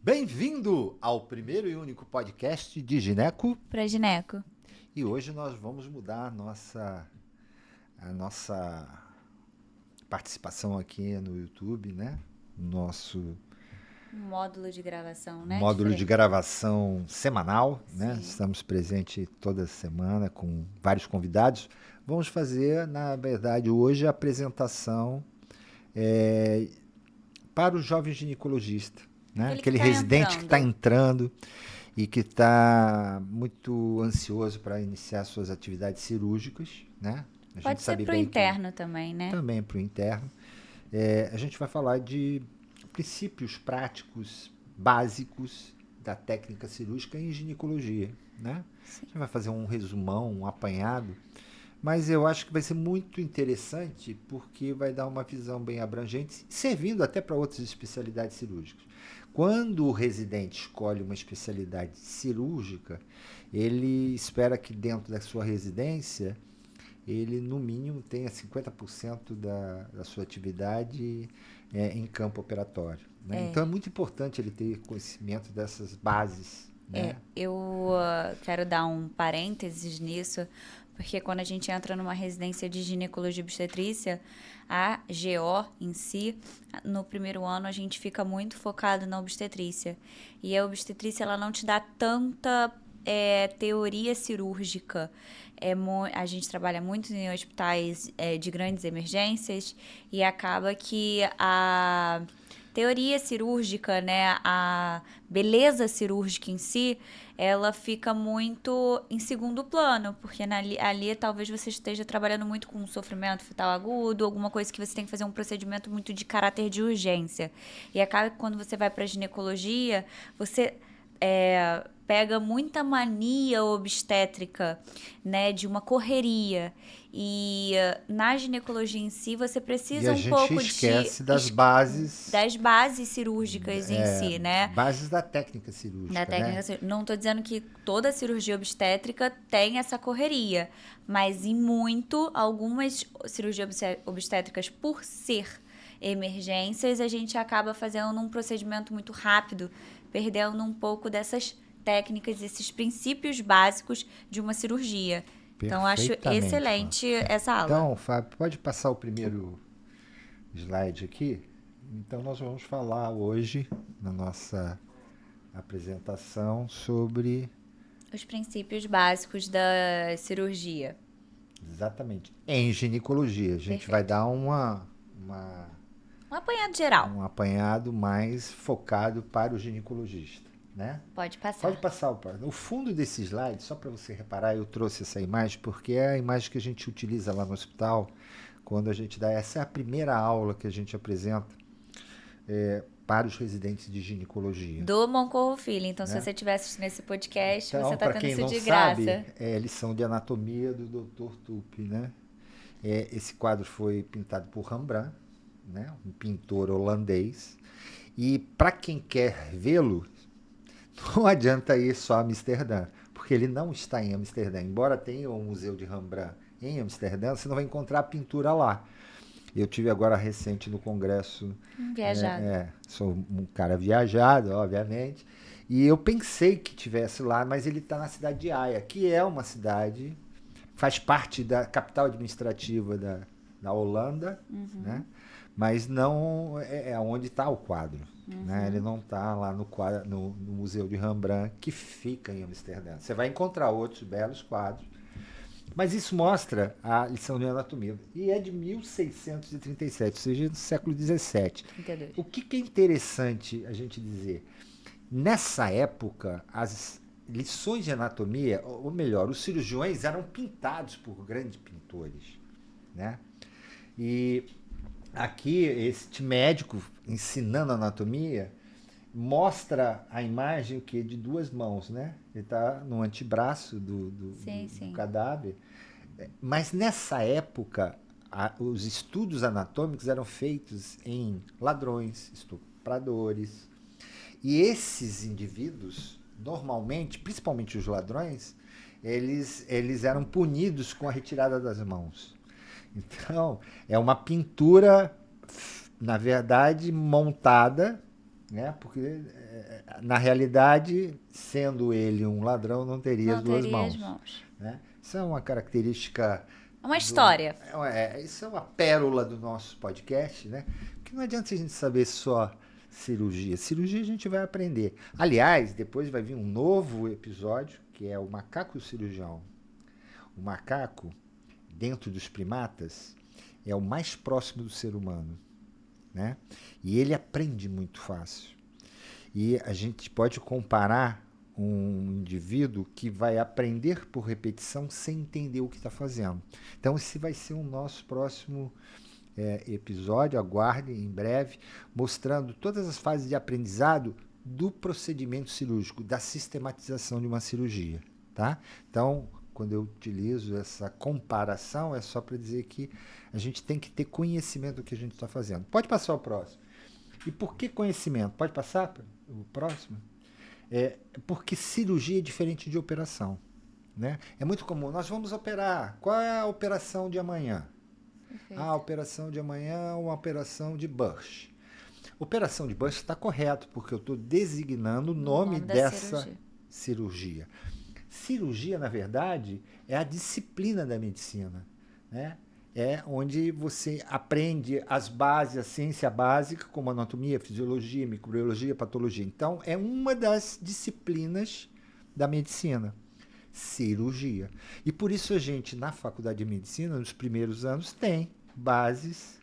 Bem-vindo ao primeiro e único podcast de Gineco. Pra gineco. E hoje nós vamos mudar a nossa participação aqui no YouTube, né? Nosso Módulo de gravação, né? módulo de gravação semanal, né? Sim. Estamos presentes toda semana com vários convidados. Vamos fazer, na verdade, hoje a apresentação para o jovem ginecologista, né? Aquele residente que está entrando e que está muito ansioso para iniciar suas atividades cirúrgicas, né? Pode ser para o interno também, né? Também para o interno. A gente vai falar de princípios práticos básicos da técnica cirúrgica em ginecologia, né? Sim. A gente vai fazer um resumão, um apanhado, mas eu acho que vai ser muito interessante porque vai dar uma visão bem abrangente, servindo até para outras especialidades cirúrgicas. Quando o residente escolhe uma especialidade cirúrgica, ele espera que dentro da sua residência ele, no mínimo, tenha 50% da sua atividade em campo operatório, né? Então é muito importante ele ter conhecimento dessas bases, né? Eu quero dar um parênteses nisso, porque quando a gente entra numa residência de ginecologia e obstetrícia, a GO em si, no primeiro ano a gente fica muito focado na obstetrícia. E a obstetrícia ela não te dá tanta teoria cirúrgica. A gente trabalha muito em hospitais de grandes emergências e acaba que a teoria cirúrgica, né, a beleza cirúrgica em si, ela fica muito em segundo plano, porque ali talvez você esteja trabalhando muito com sofrimento fetal agudo, alguma coisa que você tem que fazer um procedimento muito de caráter de urgência. E acaba que quando você vai para a ginecologia, você pega muita mania obstétrica, né, de uma correria. E na ginecologia em si, você precisa um pouco esquece das bases cirúrgicas em si, né? Bases da técnica cirúrgica, Da técnica, né? Não estou dizendo que toda cirurgia obstétrica tem essa correria, mas algumas cirurgias obstétricas, por ser emergências, a gente acaba fazendo um procedimento muito rápido, perdendo um pouco dessas técnicas, esses princípios básicos de uma cirurgia. Então, acho excelente essa aula. Então, Fábio, pode passar o primeiro slide aqui? Então, nós vamos falar hoje, na nossa apresentação, sobre os princípios básicos da cirurgia. Exatamente. Em ginecologia. A gente vai dar um apanhado geral. Um apanhado mais focado para o ginecologista, né? Pode passar. Pode passar. O fundo desse slide, só para você reparar, eu trouxe essa imagem porque é a imagem que a gente utiliza lá no hospital quando a gente dá. Essa é a primeira aula que a gente apresenta para os residentes de ginecologia. Do Moncorro Filho. Então, né? Se você estiver assistindo esse podcast, então, você está tendo isso de sabe, graça. É lição de anatomia do Dr. Tupi, né? Esse quadro foi pintado por Rembrandt, né? Um pintor holandês. E para quem quer vê-lo, não adianta ir só a Amsterdã, porque ele não está em Amsterdã. Embora tenha o Museu de Rembrandt em Amsterdã, você não vai encontrar a pintura lá. Eu tive agora recente no congresso. Viajado. Sou um cara viajado, obviamente. E eu pensei que tivesse lá, mas ele está na cidade de Haia, que é uma cidade, faz parte da capital administrativa da Holanda, né? Mas não é onde está o quadro. Né? Ele não está lá no Museu de Rembrandt, que fica em Amsterdã. Você vai encontrar outros belos quadros. Mas isso mostra a lição de anatomia. E é de 1637, ou seja, do século XVII. 32. O que é interessante a gente dizer? Nessa época, as lições de anatomia, ou melhor, os cirurgiões eram pintados por grandes pintores, né? E aqui, este médico ensinando anatomia mostra a imagem de duas mãos, né? Ele está no antebraço do cadáver. Mas nessa época, os estudos anatômicos eram feitos em ladrões, estupradores. E esses indivíduos, normalmente, principalmente os ladrões, eles eram punidos com a retirada das mãos. Então, é uma pintura, na verdade, montada né? Porque, na realidade, sendo ele um ladrão, não teria as duas teria mãos. as mãos. Né? Isso é uma característica... Uma história. Isso é uma pérola do nosso podcast, né? Porque não adianta a gente saber só cirurgia. Cirurgia a gente vai aprender. Aliás, depois vai vir um novo episódio, que é o macaco cirurgião. O macaco, dentro dos primatas, é o mais próximo do ser humano, né? E ele aprende muito fácil. E a gente pode comparar um indivíduo que vai aprender por repetição sem entender o que está fazendo. Então, esse vai ser o nosso próximo episódio, aguarde em breve, mostrando todas as fases de aprendizado do procedimento cirúrgico, da sistematização de uma cirurgia. Tá? Então, quando eu utilizo essa comparação, é só para dizer que a gente tem que ter conhecimento do que a gente está fazendo. Pode passar o próximo. E por que conhecimento? Pode passar o próximo? Porque cirurgia é diferente de operação. Né? É muito comum. Nós vamos operar. Qual é a operação de amanhã? Perfeito. A operação de amanhã é uma operação de Bush. Operação de Bush está correto, porque eu estou designando o nome dessa cirurgia. Cirurgia, na verdade, é a disciplina da medicina. Né? É onde você aprende as bases, a ciência básica, como anatomia, fisiologia, microbiologia, patologia. Então, é uma das disciplinas da medicina, cirurgia. E por isso a gente, na faculdade de medicina, nos primeiros anos, tem bases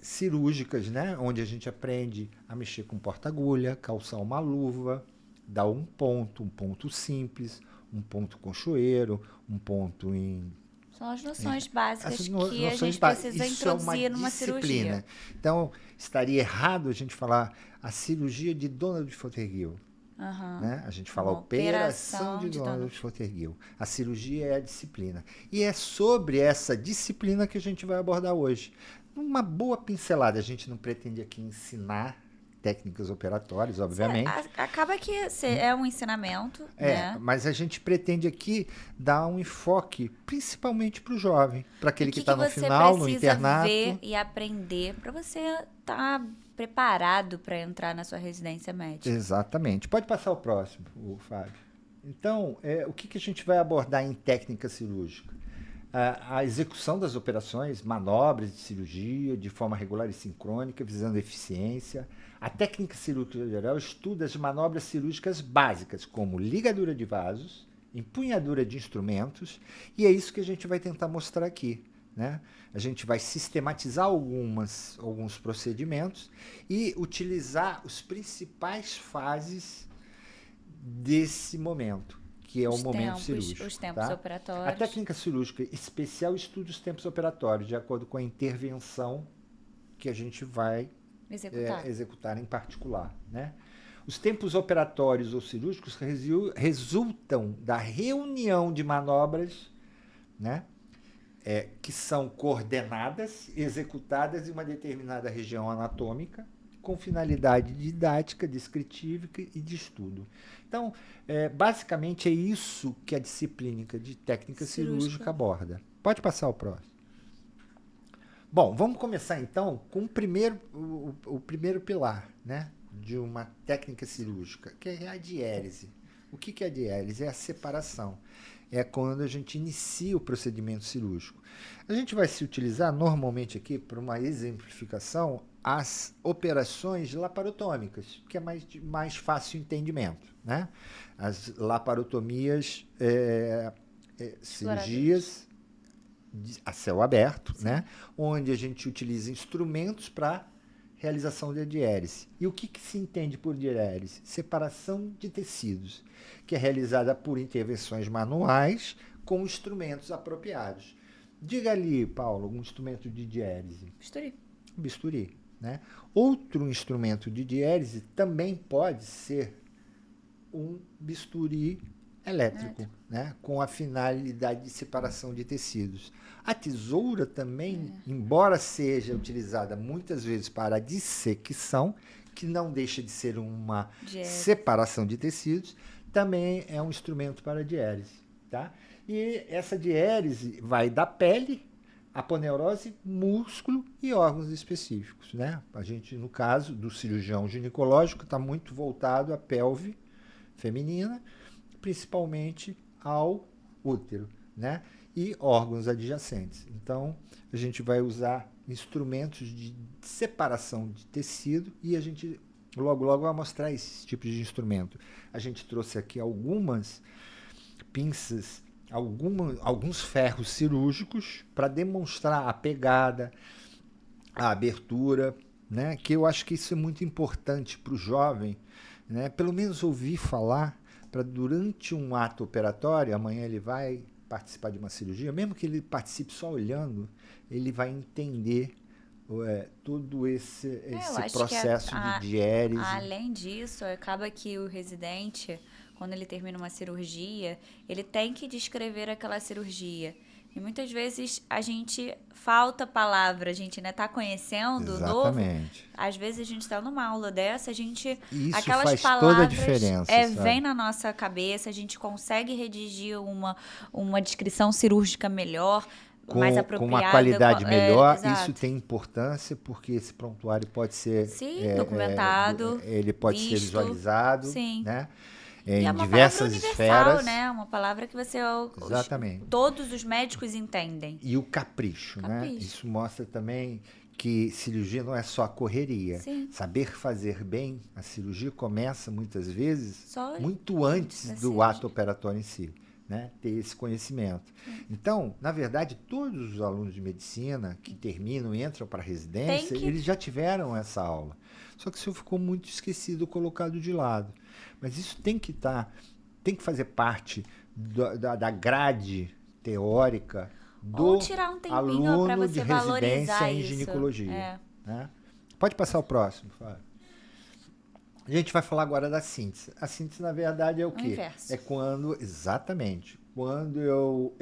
cirúrgicas, né? Onde a gente aprende a mexer com porta-agulha, calçar uma luva, dar um ponto simples, um ponto com choeiro, um ponto em... São as noções básicas que a gente precisa introduzir numa cirurgia. Então, estaria errado a gente falar a cirurgia de Donald Fothergill. Né? A gente fala operação de Donald Fothergill. A cirurgia é a disciplina. E é sobre essa disciplina que a gente vai abordar hoje. Uma boa pincelada. A gente não pretende aqui ensinar técnicas operatórias, obviamente. Acaba que é um ensinamento. Né? Mas a gente pretende aqui dar um enfoque principalmente para o jovem, para aquele que está no final, no internato. Você precisa ver e aprender para você estar preparado para entrar na sua residência médica. Exatamente. Pode passar o próximo, Fábio. Então, o que a gente vai abordar em técnica cirúrgica? A execução das operações, manobras de cirurgia de forma regular e sincrônica, visando eficiência. A técnica cirúrgica geral estuda as manobras cirúrgicas básicas, como ligadura de vasos, empunhadura de instrumentos, e é isso que a gente vai tentar mostrar aqui. Né? A gente vai sistematizar alguns procedimentos e utilizar as principais fases desse momento, que é o momento cirúrgico. Os tempos operatórios. A técnica cirúrgica especial estuda os tempos operatórios, de acordo com a intervenção que a gente vai executar em particular. Né? Os tempos operatórios ou cirúrgicos resultam da reunião de manobras, né? Que são coordenadas, executadas em uma determinada região anatômica, com finalidade didática, descritiva e de estudo. Então, basicamente é isso que a disciplina de técnica cirúrgica aborda. Pode passar o próximo. Bom, vamos começar então com o primeiro pilar, né, de uma técnica cirúrgica, que é a diérese. O que é a diérese? É a separação. É quando a gente inicia o procedimento cirúrgico. A gente vai se utilizar normalmente aqui, para uma exemplificação, as operações laparotômicas, que é mais fácil entendimento. Né? As laparotomias, cirurgias a céu aberto, né? Onde a gente utiliza instrumentos para realização de diérese. E o que se entende por diérese? Separação de tecidos, que é realizada por intervenções manuais com instrumentos apropriados. Diga ali, Paulo, um instrumento de diérese. Bisturi. Né? Outro instrumento de diérese também pode ser um bisturi elétrico, né? Com a finalidade de separação de tecidos. A tesoura também, embora seja utilizada muitas vezes para a dissecção, que não deixa de ser uma separação de tecidos, também é um instrumento para diérese. Tá? E essa diérese vai da pele, aponeurose, músculo e órgãos específicos, né? A gente, no caso do cirurgião ginecológico, está muito voltado à pelve feminina, principalmente ao útero, né? E órgãos adjacentes. Então, a gente vai usar instrumentos de separação de tecido e a gente logo vai mostrar esse tipo de instrumento. A gente trouxe aqui algumas pinças, alguns ferros cirúrgicos para demonstrar a pegada, a abertura, né? Que eu acho que isso é muito importante para o jovem, né? Pelo menos ouvir falar, para durante um ato operatório, amanhã ele vai participar de uma cirurgia, mesmo que ele participe só olhando, ele vai entender todo esse processo de diérese. Além disso, acaba que o residente, quando ele termina uma cirurgia, ele tem que descrever aquela cirurgia. E muitas vezes a gente falta palavra, a gente ainda está conhecendo o novo. Às vezes a gente está numa aula dessa, Isso aquelas faz palavras toda a diferença, vem na nossa cabeça, a gente consegue redigir uma descrição cirúrgica melhor, mais apropriada. Com uma qualidade melhor, isso tem importância, porque esse prontuário pode ser documentado, ele pode ser visualizado, sim. né? Em é diversas esferas, né? Uma palavra que exatamente. Todos os médicos entendem. E o capricho, né? Isso mostra também que cirurgia não é só correria. Sim. Saber fazer bem a cirurgia começa muitas vezes muito antes do ato operatório em si, né? Ter esse conhecimento. Então, na verdade, todos os alunos de medicina que terminam e entram para a residência, eles já tiveram essa aula. Só que isso ficou muito esquecido, colocado de lado. Mas isso tem que fazer parte da grade teórica do aluno de residência em ginecologia. Né? Pode passar o próximo, Fábio. A gente vai falar agora da síntese. A síntese, na verdade, é o quê? Inverso. É quando eu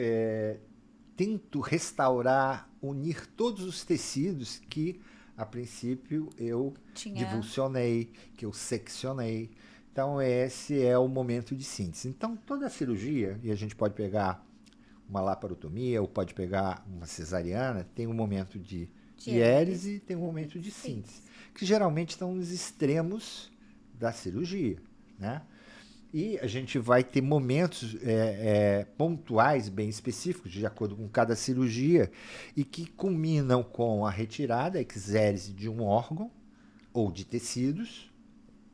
tento restaurar, unir todos os tecidos que, a princípio, eu divulsionei, que eu seccionei. Então, esse é o momento de síntese. Então, toda a cirurgia, e a gente pode pegar uma laparotomia ou pode pegar uma cesariana, tem um momento de diérese e tem um momento de síntese, que geralmente estão nos extremos da cirurgia, né? E a gente vai ter momentos pontuais, bem específicos, de acordo com cada cirurgia, e que culminam com a retirada, a exérese de um órgão, ou de tecidos,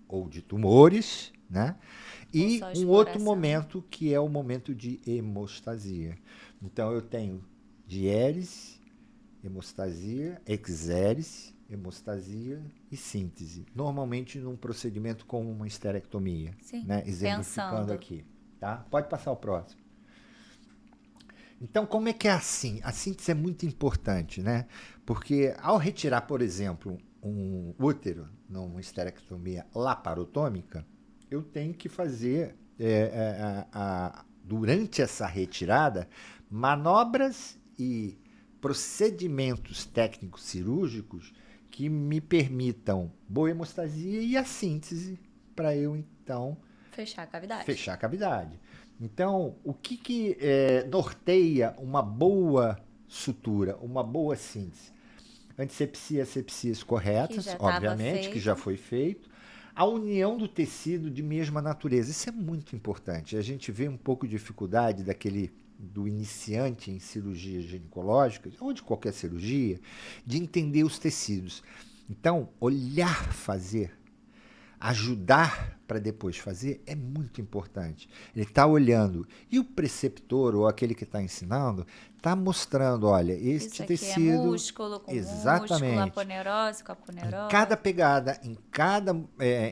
ou de tumores, né? E um outro momento que é o momento de hemostasia. Então, eu tenho diérese, hemostasia, exérese, hemostasia e síntese. Normalmente num procedimento como uma esterectomia. Sim, né? Exemplificando aqui. Tá? Pode passar o próximo. Então, como é que é assim? A síntese é muito importante, né? Porque ao retirar, por exemplo, um útero numa esterectomia laparotômica, eu tenho que fazer, durante essa retirada, manobras e procedimentos técnicos cirúrgicos que me permitam boa hemostasia e a síntese para eu, então, fechar a cavidade. Então, o que norteia uma boa sutura, uma boa síntese? Antisepsia, asepsias corretas, obviamente, que já foi feito. A união do tecido de mesma natureza, isso é muito importante. A gente vê um pouco de dificuldade do iniciante em cirurgia ginecológica, ou de qualquer cirurgia, de entender os tecidos. Então, olhar fazer, ajudar para depois fazer, é muito importante. Ele está olhando. E o preceptor, ou aquele que está ensinando, está mostrando, olha, este tecido... é músculo com músculo, aponeurose com aponeurose. Em cada pegada, em cada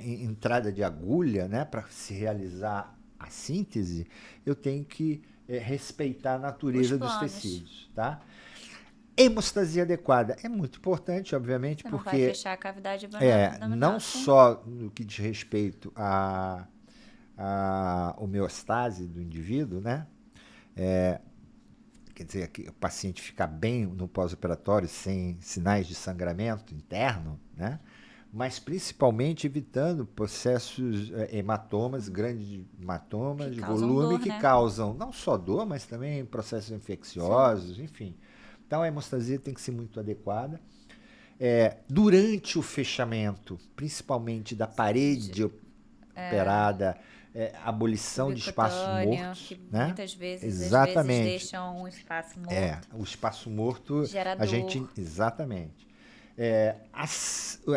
entrada de agulha, né, para se realizar a síntese, eu tenho que respeitar a natureza dos tecidos, tá? Hemostasia adequada é muito importante, obviamente, porque não vai fechar a cavidade não só no que diz respeito à homeostase do indivíduo, né? Quer dizer, que o paciente ficar bem no pós-operatório sem sinais de sangramento interno, né? Mas principalmente evitando processos hematomas, grandes hematomas de volume que causam não só dor, mas também processos infecciosos, enfim. Então, a hemostasia tem que ser muito adequada. Durante o fechamento, principalmente da parede operada, abolição de espaços mortos. Que né? muitas vezes, Exatamente. às vezes deixam um espaço morto. O espaço morto, Gera a gente... dor. Exatamente.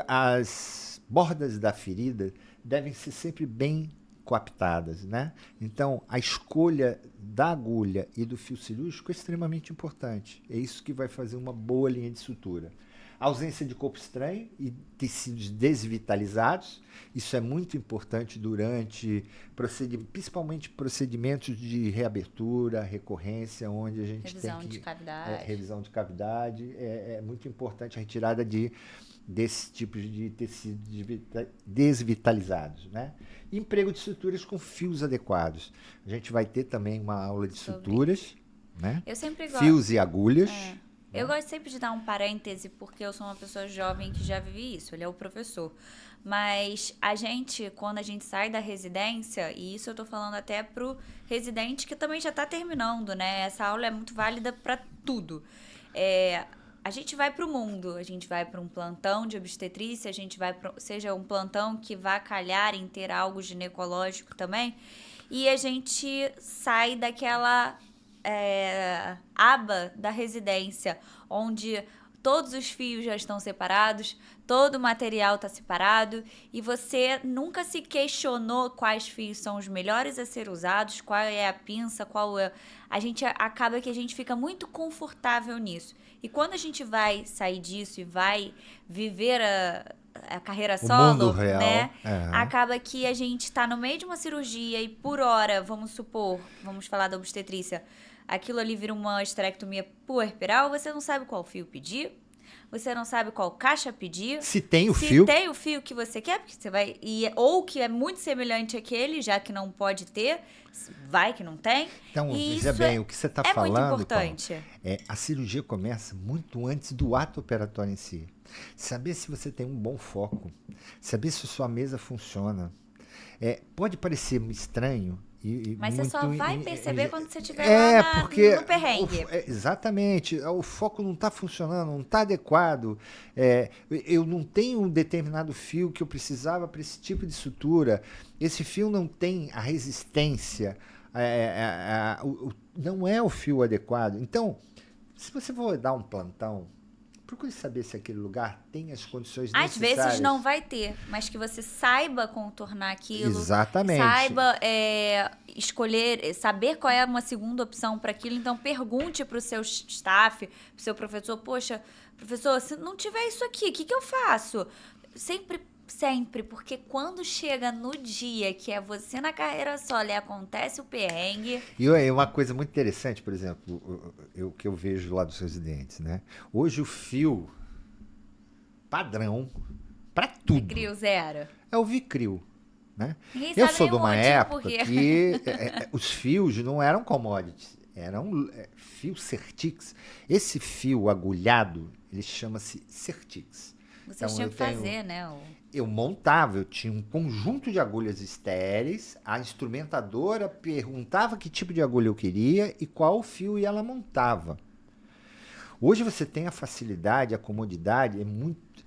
As bordas da ferida devem ser sempre bem coaptadas, né? Então, a escolha da agulha e do fio cirúrgico é extremamente importante. É isso que vai fazer uma boa linha de sutura. A ausência de corpo estranho e tecidos desvitalizados, isso é muito importante durante, principalmente procedimentos de reabertura, recorrência, onde a gente Revisão tem que... de cavidade. Revisão de cavidade. É muito importante a retirada desses tipos de tecidos desvitalizados, né? Emprego de suturas com fios adequados. A gente vai ter também uma aula de suturas, né? Eu sempre gosto. Fios e agulhas. Eu gosto sempre de dar um parêntese, porque eu sou uma pessoa jovem que já vive isso, ele é o professor. Mas a gente, quando a gente sai da residência, e isso eu tô falando até pro residente que também já tá terminando, né? Essa aula é muito válida para tudo. A gente vai pro mundo, a gente vai para um plantão de obstetrícia, a gente vai seja um plantão que vá calhar em ter algo ginecológico também, e a gente sai daquela aba da residência, onde todos os fios já estão separados, todo o material está separado, e você nunca se questionou quais fios são os melhores a ser usados, qual é a pinça, acaba que a gente fica muito confortável nisso. E quando a gente vai sair disso e vai viver a carreira solo, mundo real, né? Acaba que a gente está no meio de uma cirurgia e por hora, vamos falar da obstetrícia, aquilo ali vira uma esterectomia puerperal, você não sabe qual fio pedir, você não sabe qual caixa pedir. Se tem o fio. Se tem o fio que você quer, porque você vai... ou que é muito semelhante àquele, já que não pode ter, vai que não tem. Então, e veja bem, o que você está falando, muito importante. Paulo, a cirurgia começa muito antes do ato operatório em si. Saber se você tem um bom foco, saber se a sua mesa funciona. Pode parecer estranho, mas muito, você só vai perceber quando você estiver lá no perrengue. Exatamente. O foco não está funcionando, não está adequado. Eu não tenho um determinado fio que eu precisava para esse tipo de sutura. Esse fio não tem a resistência. Não é o fio adequado. Então, se você for dar um plantão, procure saber se aquele lugar tem as condições necessárias. Às vezes não vai ter, mas que você saiba contornar aquilo. Exatamente. Saiba escolher, saber qual é uma segunda opção para aquilo. Então, pergunte para o seu staff, para o seu professor. Poxa, professor, se não tiver isso aqui, o que eu faço? Sempre, porque quando chega no dia que é você na carreira solo e acontece o perrengue... E uma coisa muito interessante, por exemplo, que eu vejo lá dos residentes, né? Hoje o fio padrão para tudo Vicryl zero. É o Vicryl, né? Ninguém Eu sabe sou nem de o uma motivo época por quê. que os fios não eram commodities, eram fio Certix. Esse fio agulhado, ele chama-se Certix. Vocês tinham que fazer, né? Eu montava, eu tinha um conjunto de agulhas estéreis, a instrumentadora perguntava que tipo de agulha eu queria e qual fio ela montava. Hoje você tem a facilidade, a comodidade,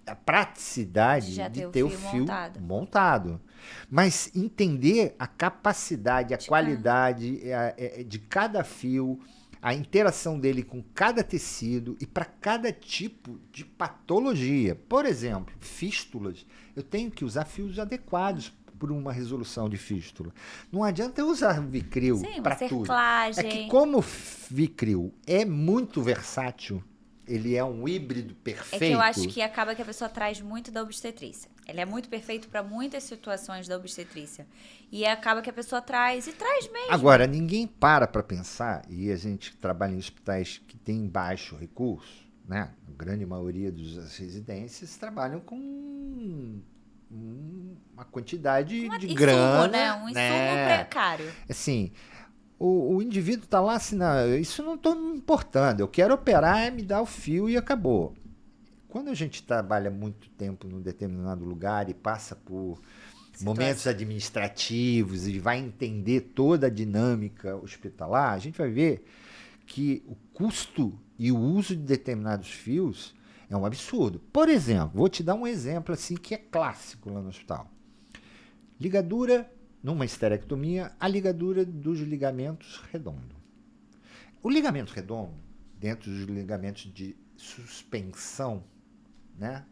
a praticidade de ter o fio montado. Mas entender a capacidade, a qualidade de cada fio, a interação dele com cada tecido e para cada tipo de patologia. Por exemplo, fístulas. Eu tenho que usar fios adequados por uma resolução de fístula. Não adianta eu usar Vicryl para tudo. É que como o Vicryl é muito versátil, ele é um híbrido perfeito. É que eu acho que acaba que a pessoa traz muito da obstetrícia. Ele é muito perfeito para muitas situações da obstetrícia. E acaba que a pessoa traz, e traz mesmo. Agora, ninguém para pensar, e a gente trabalha em hospitais que têm baixo recurso, né? A grande maioria das residências trabalham com uma quantidade de grana. Né? Um insumo precário. Assim, o indivíduo está lá assim, não, isso não estou me importando, eu quero operar, me dá o fio e acabou. Quando a gente trabalha muito tempo num determinado lugar e passa por momentos administrativos e vai entender toda a dinâmica hospitalar, a gente vai ver que o custo e o uso de determinados fios é um absurdo. Por exemplo, vou te dar um exemplo assim que é clássico lá no hospital. Ligadura, numa esterectomia, a ligadura dos ligamentos redondo. O ligamento redondo, dentro dos ligamentos de suspensão, né,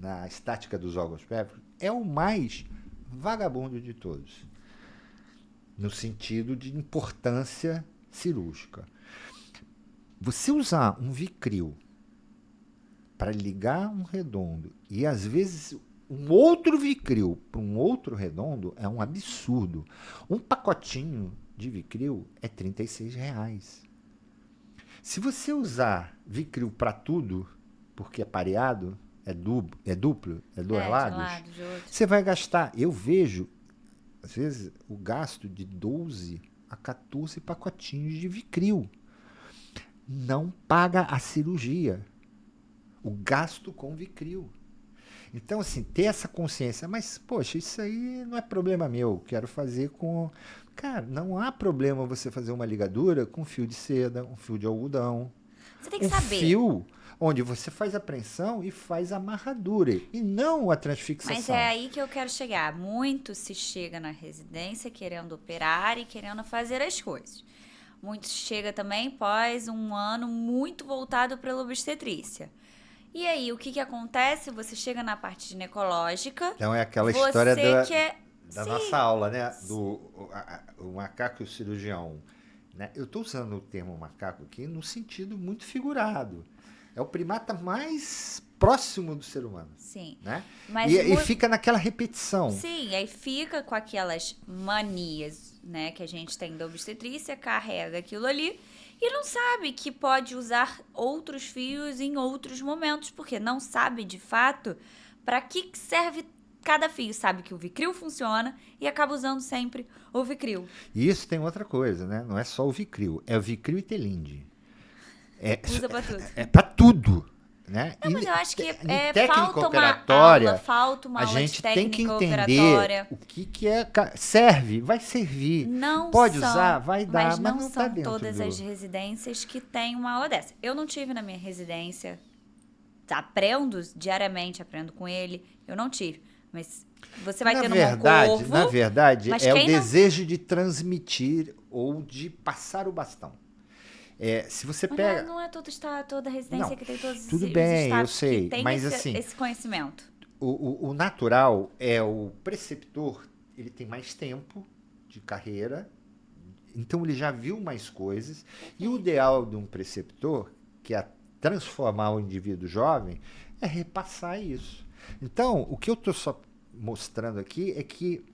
na estática dos órgãos pélvicos, é o mais vagabundo de todos, no sentido de importância cirúrgica. Você usar um Vicryl para ligar um redondo e às vezes um outro Vicryl para um outro redondo é um absurdo. Um pacotinho de Vicryl é R$36. Se você usar Vicryl para tudo, porque é pareado, é duplo, é dois lados, você vai gastar, eu vejo, às vezes, o gasto de 12 a 14 pacotinhos de Vicryl. Não paga a cirurgia. O gasto com Vicryl. Então, assim, ter essa consciência, mas, poxa, isso aí não é problema meu, quero fazer com... Cara, não há problema você fazer uma ligadura com fio de seda, um fio de algodão. Você tem que saber. Fio onde você faz a apreensão e faz a amarradura, e não a transfixação. Mas é aí que eu quero chegar. Muito se chega na residência querendo operar e querendo fazer as coisas. Muito chega também após um ano muito voltado para a obstetrícia. E aí, o que acontece? Você chega na parte ginecológica. Então é aquela história da Sim. nossa aula, né? O macaco e o cirurgião. Né? Eu estou usando o termo macaco aqui no sentido muito figurado. É o primata mais próximo do ser humano. Sim. Né? Mas e fica naquela repetição. Sim, aí fica com aquelas manias, né, que a gente tem da obstetrícia, carrega aquilo ali e não sabe que pode usar outros fios em outros momentos, porque não sabe de fato para que serve cada fio. Sabe que o Vicryl funciona e acaba usando sempre o Vicryl. E isso tem outra coisa, né? Não é só o Vicryl, é o Vicryl e Telinde. Usa para tudo. É para tudo. Né? Não, mas eu acho que falta uma aula, falta uma a aula gente de tem que entender operatória. o que é. Serve, vai servir. Não pode são, usar, vai dar, mas não são tá dentro todas as residências que têm uma aula dessa. Eu não tive na minha residência, aprendo diariamente, aprendo com ele, eu não tive. Mas você vai ter no corvo. Na verdade, é o desejo de transmitir ou de passar o bastão. Se você pega... Não é toda residência que tem todos tudo os bem, eu estados sei, que tem mas esse conhecimento. O natural é o preceptor, ele tem mais tempo de carreira, então ele já viu mais coisas, e o ideal de um preceptor, que é transformar o indivíduo jovem, é repassar isso. Então, o que eu estou só mostrando aqui é que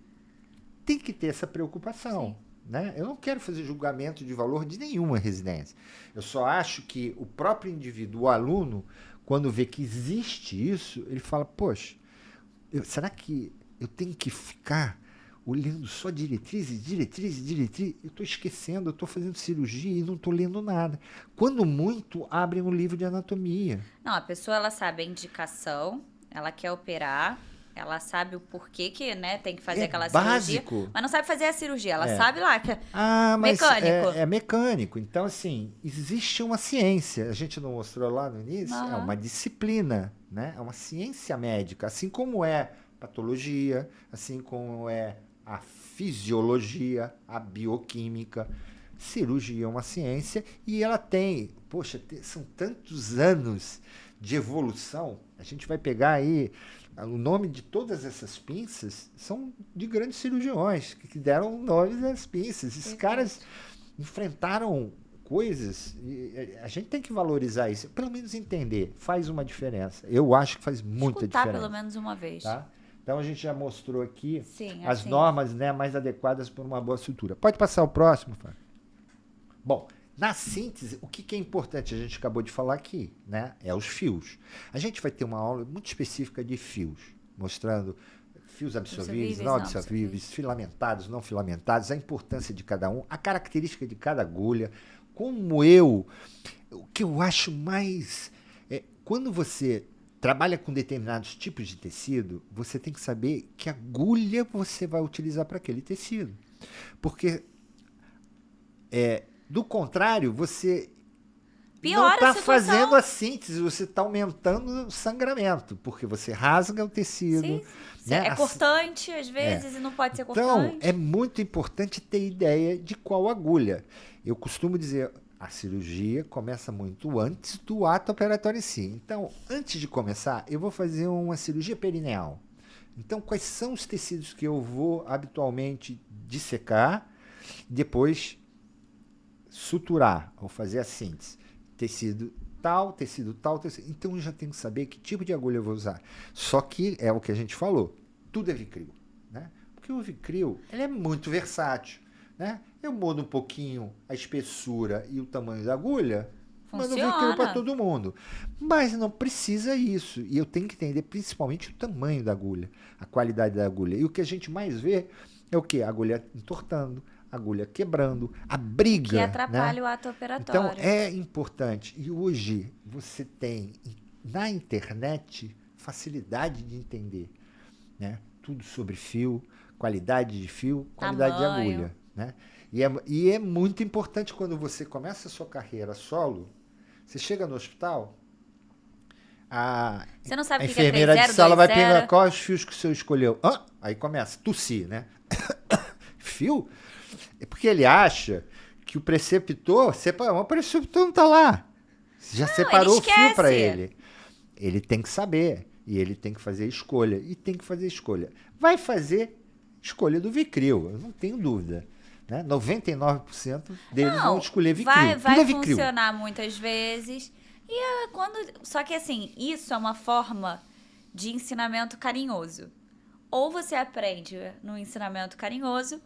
tem que ter essa preocupação. Sim. Né? Eu não quero fazer julgamento de valor de nenhuma residência. Eu só acho que o próprio indivíduo, o aluno, quando vê que existe isso, ele fala, poxa, será que eu tenho que ficar olhando só diretrizes? Eu estou esquecendo, eu estou fazendo cirurgia e não estou lendo nada. Quando muito, abrem um livro de anatomia. Não, a pessoa ela sabe a indicação, ela quer operar, ela sabe o porquê que, né, tem que fazer aquela básico. Cirurgia, mas não sabe fazer a cirurgia. Ela sabe lá que mas mecânico. É mecânico. Então, assim, existe uma ciência. A gente não mostrou lá no início? Uhum. É uma disciplina, né? É uma ciência médica. Assim como é patologia, assim como é a fisiologia, a bioquímica. Cirurgia é uma ciência e ela tem... Poxa, são tantos anos de evolução. A gente vai pegar aí... O nome de todas essas pinças são de grandes cirurgiões que deram nomes às pinças. Esses caras enfrentaram coisas e a gente tem que valorizar isso. Pelo menos entender. Faz uma diferença. Eu acho que faz muita diferença. Pelo menos uma vez. Tá? Então a gente já mostrou aqui Sim, as normas, né, mais adequadas para uma boa sutura. Pode passar o próximo, Fábio? Bom, na síntese, o que é importante, a gente acabou de falar aqui, né? É os fios. A gente vai ter uma aula muito específica de fios, mostrando fios absorvíveis, não absorvíveis, filamentados, não filamentados, a importância de cada um, a característica de cada agulha, o que eu acho mais... quando você trabalha com determinados tipos de tecido, você tem que saber que agulha você vai utilizar para aquele tecido. Porque... do contrário, você piora não está a situação. fazendo a síntese, você está aumentando o sangramento, porque você rasga o tecido. Sim, né? é cortante, às vezes, e não pode ser Então, cortante. é muito importante ter ideia de qual agulha. Eu costumo dizer, a cirurgia começa muito antes do ato operatório em si. Então, antes de começar, eu vou fazer uma cirurgia perineal. Então, quais são os tecidos que eu vou habitualmente dissecar, depois suturar, ou fazer a síntese? Tecido tal, tecido tal, tecido. Então, eu já tenho que saber que tipo de agulha eu vou usar. Só que é o que a gente falou, tudo é Vicryl, né? Porque o Vicryl, ele é muito versátil, né? Eu mudo um pouquinho a espessura e o tamanho da agulha, mando o Vicryl para todo mundo. Mas não precisa isso. E eu tenho que entender principalmente o tamanho da agulha, a qualidade da agulha. E o que a gente mais vê é o quê? A agulha entortando, a agulha quebrando, a briga. Que atrapalha, né, o ato operatório. Então, é importante. E hoje você tem na internet facilidade de entender, né? Tudo sobre fio, qualidade de fio, qualidade de agulha, né? E é muito importante quando você começa a sua carreira solo, você chega no hospital, você não sabe a que enfermeira é 30, de sala 20. vai pegar quais os fios que o senhor escolheu. Aí começa a tossir, né? Fio? É porque ele acha que o preceptor separou, mas o preceptor não está lá. Você já separou o fio para ele. Ele tem que saber. E ele tem que fazer a escolha. E tem que fazer a escolha. Vai fazer escolha do Vicryl, eu não tenho dúvida. Né? 99% deles vão escolher Vicryl. Vai funcionar muitas vezes. Só que assim, isso é uma forma de ensinamento carinhoso. Ou você aprende no ensinamento carinhoso,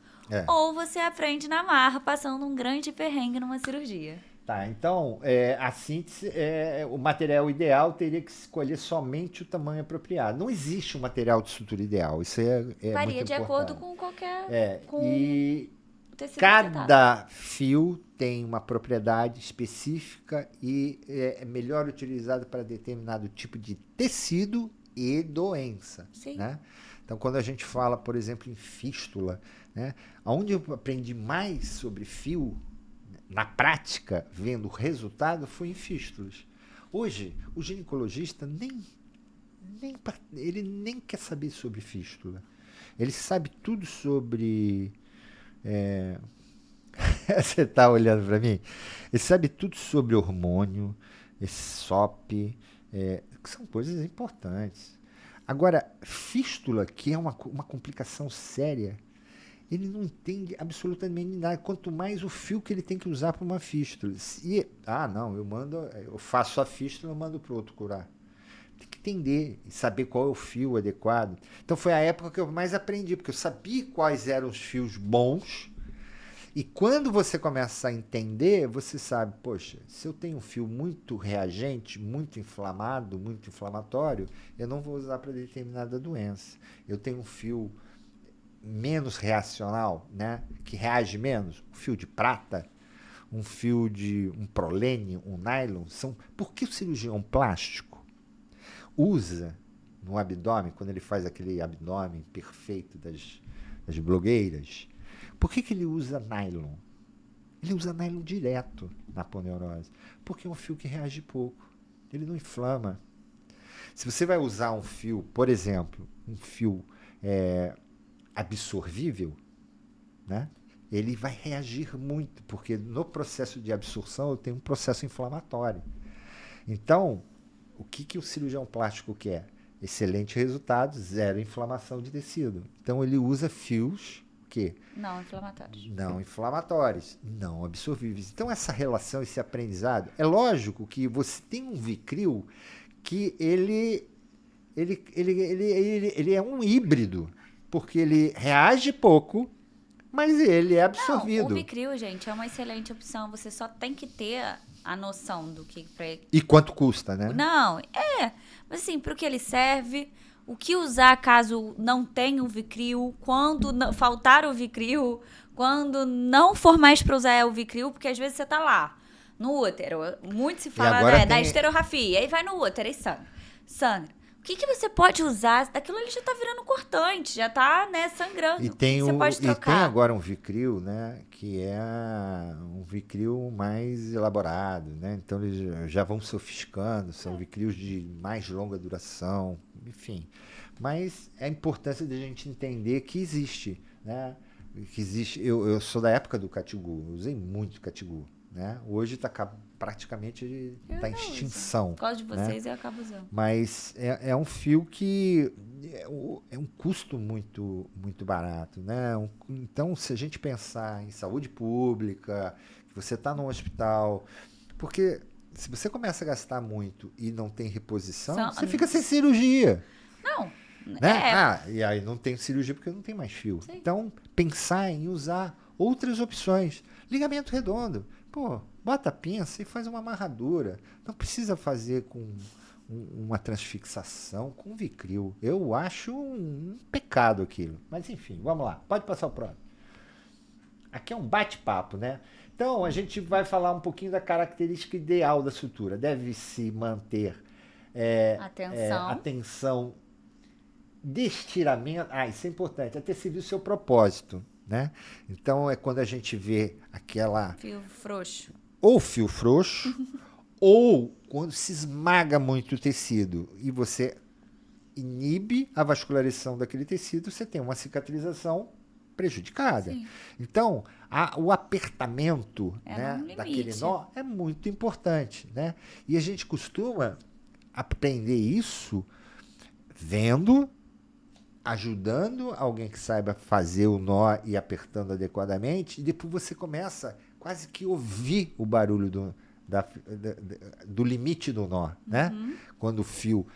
ou você aprende na marra, passando um grande perrengue numa cirurgia. Tá, então, a síntese, o material ideal teria que escolher somente o tamanho apropriado. Não existe um material de sutura ideal, isso é muito importante. Varia de acordo com qualquer... E cada fio tem uma propriedade específica e é melhor utilizado para determinado tipo de tecido e doença. Sim. Né? Então, quando a gente fala, por exemplo, em fístula, né, onde eu aprendi mais sobre fio, na prática, vendo o resultado, foi em fístulas. Hoje, o ginecologista ele nem quer saber sobre fístula. Ele sabe tudo sobre... Você está olhando para mim? Ele sabe tudo sobre hormônio, SOP, que são coisas importantes. Agora, fístula, que é uma complicação séria, ele não entende absolutamente nada, quanto mais o fio que ele tem que usar para uma fístula. Eu faço a fístula e mando para o outro curar. Tem que entender e saber qual é o fio adequado. Então foi a época que eu mais aprendi, porque eu sabia quais eram os fios bons. E quando você começa a entender, você sabe, poxa, se eu tenho um fio muito reagente, muito inflamado, muito inflamatório, eu não vou usar para determinada doença. Eu tenho um fio menos reacional, né, que reage menos, um fio de prata, um fio de um prolene, um nylon, por que o cirurgião plástico usa no abdômen, quando ele faz aquele abdômen perfeito das blogueiras, por que ele usa nylon? Ele usa nylon direto na aponeurose, porque é um fio que reage pouco, ele não inflama. Se você vai usar um fio, por exemplo, um fio absorvível, né? Ele vai reagir muito, porque no processo de absorção eu tenho um processo inflamatório. Então, o que o cirurgião plástico quer? Excelente resultado, zero inflamação de tecido. Então, ele usa fios não inflamatórios. Não inflamatórios, não absorvíveis. Então, essa relação, esse aprendizado, é lógico que você tem um Vicryl que ele é um híbrido, porque ele reage pouco, mas ele é absorvido. Não, o Vicryl, gente, é uma excelente opção. Você só tem que ter a noção do que... E quanto custa, né? Não, mas assim, para o que ele serve, o que usar caso não tenha o Vicryl, quando faltar o Vicryl, quando não for mais para usar o Vicryl, porque às vezes você tá lá, no útero, muito se fala da esterorrafia, aí vai no útero e sangra. que você pode usar? Aquilo ali já tá virando cortante, já tá, né, sangrando. E O que tem, você pode e tem trocar? agora um Vicryl, né? Que é um Vicryl mais elaborado, né? Então eles já vão sofisticando, são Vicryls de mais longa duração, enfim. Mas é a importância de a gente entender que existe, né? Que existe. Eu sou da época do Catigu, eu usei muito Catigu, né? Hoje está praticamente Eu tá em ainda uso. extinção. Por causa de né? vocês, eu acabo usando. Mas é um fio que é um custo muito barato, né? Então, se a gente pensar em saúde pública, que você está num hospital, porque se você começa a gastar muito e não tem reposição, você fica sem cirurgia. Não, Né? E aí não tem cirurgia porque não tem mais fio. Sim. Então, pensar em usar outras opções. Ligamento redondo. Pô, bota a pinça e faz uma amarradura. Não precisa fazer com uma transfixação com Vicryl. Eu acho um pecado aquilo. Mas enfim, vamos lá. Pode passar o próximo. Aqui é um bate-papo, né? Então, a gente vai falar um pouquinho da característica ideal da sutura. Deve-se manter atenção de estiramento. Isso é importante. Até servir o seu propósito, né? Então, é quando a gente vê aquela... Fio frouxo. Ou fio frouxo, ou quando se esmaga muito o tecido e você inibe a vascularização daquele tecido, você tem uma cicatrização prejudicada. Sim. Então, o apertamento no daquele limite. nó é muito importante, né? E a gente costuma aprender isso vendo, ajudando alguém que saiba fazer o nó e apertando adequadamente, e depois você começa quase que ouvir o barulho do limite do nó, né? Quando o fio...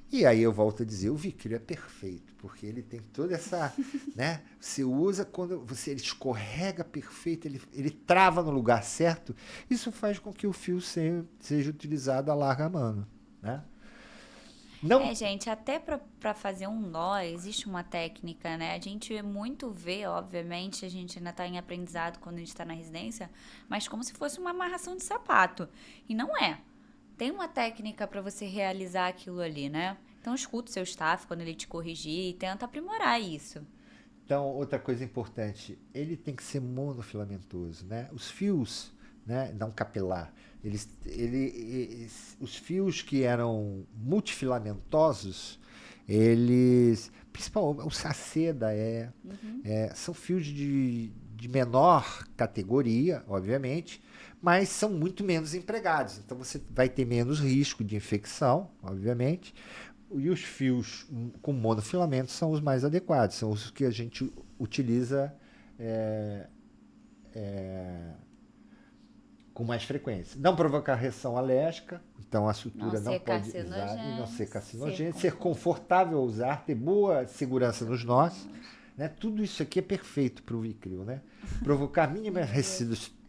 E aí eu volto a dizer, o Vicryl é perfeito, porque ele tem toda essa, né? Você usa quando ele escorrega perfeito, ele trava no lugar certo, isso faz com que o fio seja utilizado a larga mano, né? Não... gente, até para fazer um nó, existe uma técnica, né? A gente muito vê, obviamente, a gente ainda está em aprendizado quando a gente está na residência, mas como se fosse uma amarração de sapato. E não é. Tem uma técnica para você realizar aquilo ali, né? Então, escuta o seu staff quando ele te corrigir e tenta aprimorar isso. Então, outra coisa importante, ele tem que ser monofilamentoso, né? Os fios, né, não capilar, os fios que eram multifilamentosos, principalmente o saceda são fios de menor categoria, obviamente, mas são muito menos empregados. Então você vai ter menos risco de infecção, obviamente. E os fios com monofilamento são os mais adequados, são os que a gente utiliza com mais frequência. Não provocar reação alérgica, então a sutura não pode usar e não ser carcinogênito, ser confortável a usar, ter boa segurança nos nós, né? Tudo isso aqui é perfeito para o Vicryl, né? Provocar mínimas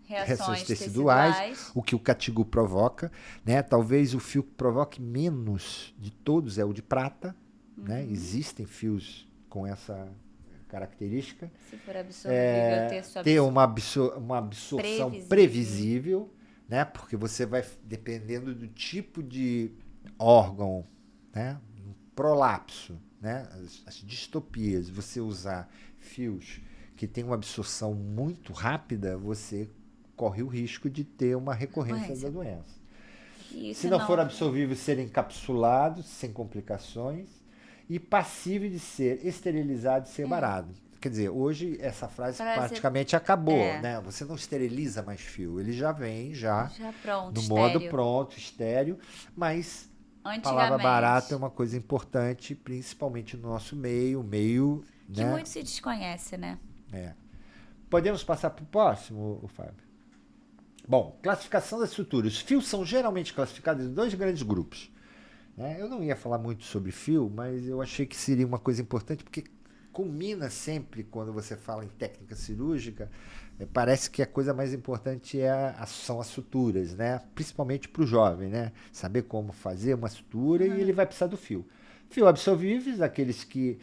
reações teciduais, o que o Catigu provoca, né? Talvez o fio que provoque menos de todos é o de prata, né? Existem fios com essa característica. Se for absorvível, ter uma absorção previsível, né? Porque você vai, dependendo do tipo de órgão, né? Prolapso, né? As distopias, você usar fios que tem uma absorção muito rápida, você corre o risco de ter uma recorrência da doença. Se não for absorvível, ser encapsulado, sem complicações, e passível de ser esterilizado e ser barato. Quer dizer, hoje essa frase praticamente acabou, né? Você não esteriliza mais fio, ele já vem pronto, no estéreo. modo pronto, estéreo, mas a palavra barato é uma coisa importante, principalmente no nosso meio, que né? muito se desconhece, né? Podemos passar para o próximo, Fábio? Bom, classificação das suturas. Os fios são geralmente classificados em 2 grandes grupos. Né? Eu não ia falar muito sobre fio, mas eu achei que seria uma coisa importante, porque culmina sempre, quando você fala em técnica cirúrgica, parece que a coisa mais importante são as suturas, né? Principalmente para o jovem, né? Saber como fazer uma sutura e ele vai precisar do fio. Fio absorvíveis, aqueles que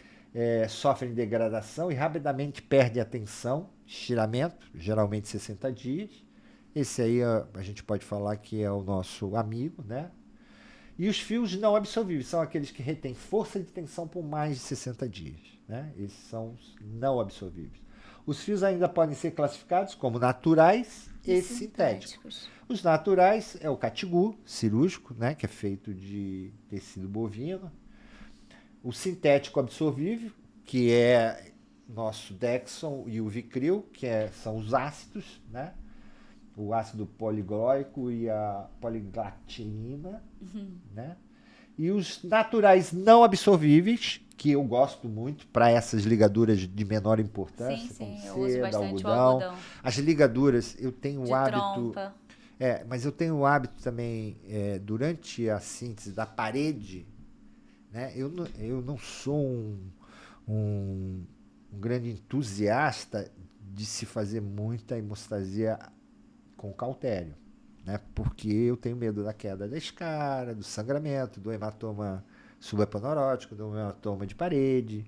sofrem degradação e rapidamente perdem a tensão, estiramento, geralmente 60 dias. Esse aí a gente pode falar que é o nosso amigo, né? E os fios não absorvíveis são aqueles que retêm força de tensão por mais de 60 dias. Né? Esses são os não absorvíveis. Os fios ainda podem ser classificados como naturais e sintéticos. Os naturais é o catigu cirúrgico, né? Que é feito de tecido bovino. O sintético absorvível, que é nosso Dexon e o Vicryl, são os ácidos, né? O ácido poliglóico e a poliglactilina, né? E os naturais não absorvíveis, que eu gosto muito para essas ligaduras de menor importância, sim, como eu uso seda, bastante algodão. o algodão. As ligaduras, eu tenho o hábito... Trompa. mas eu tenho o hábito também, durante a síntese da parede, né? Eu não sou um grande entusiasta de se fazer muita hemostasia com cautério, né? Porque eu tenho medo da queda da escara, do sangramento, do hematoma subeponeurótico, do hematoma de parede,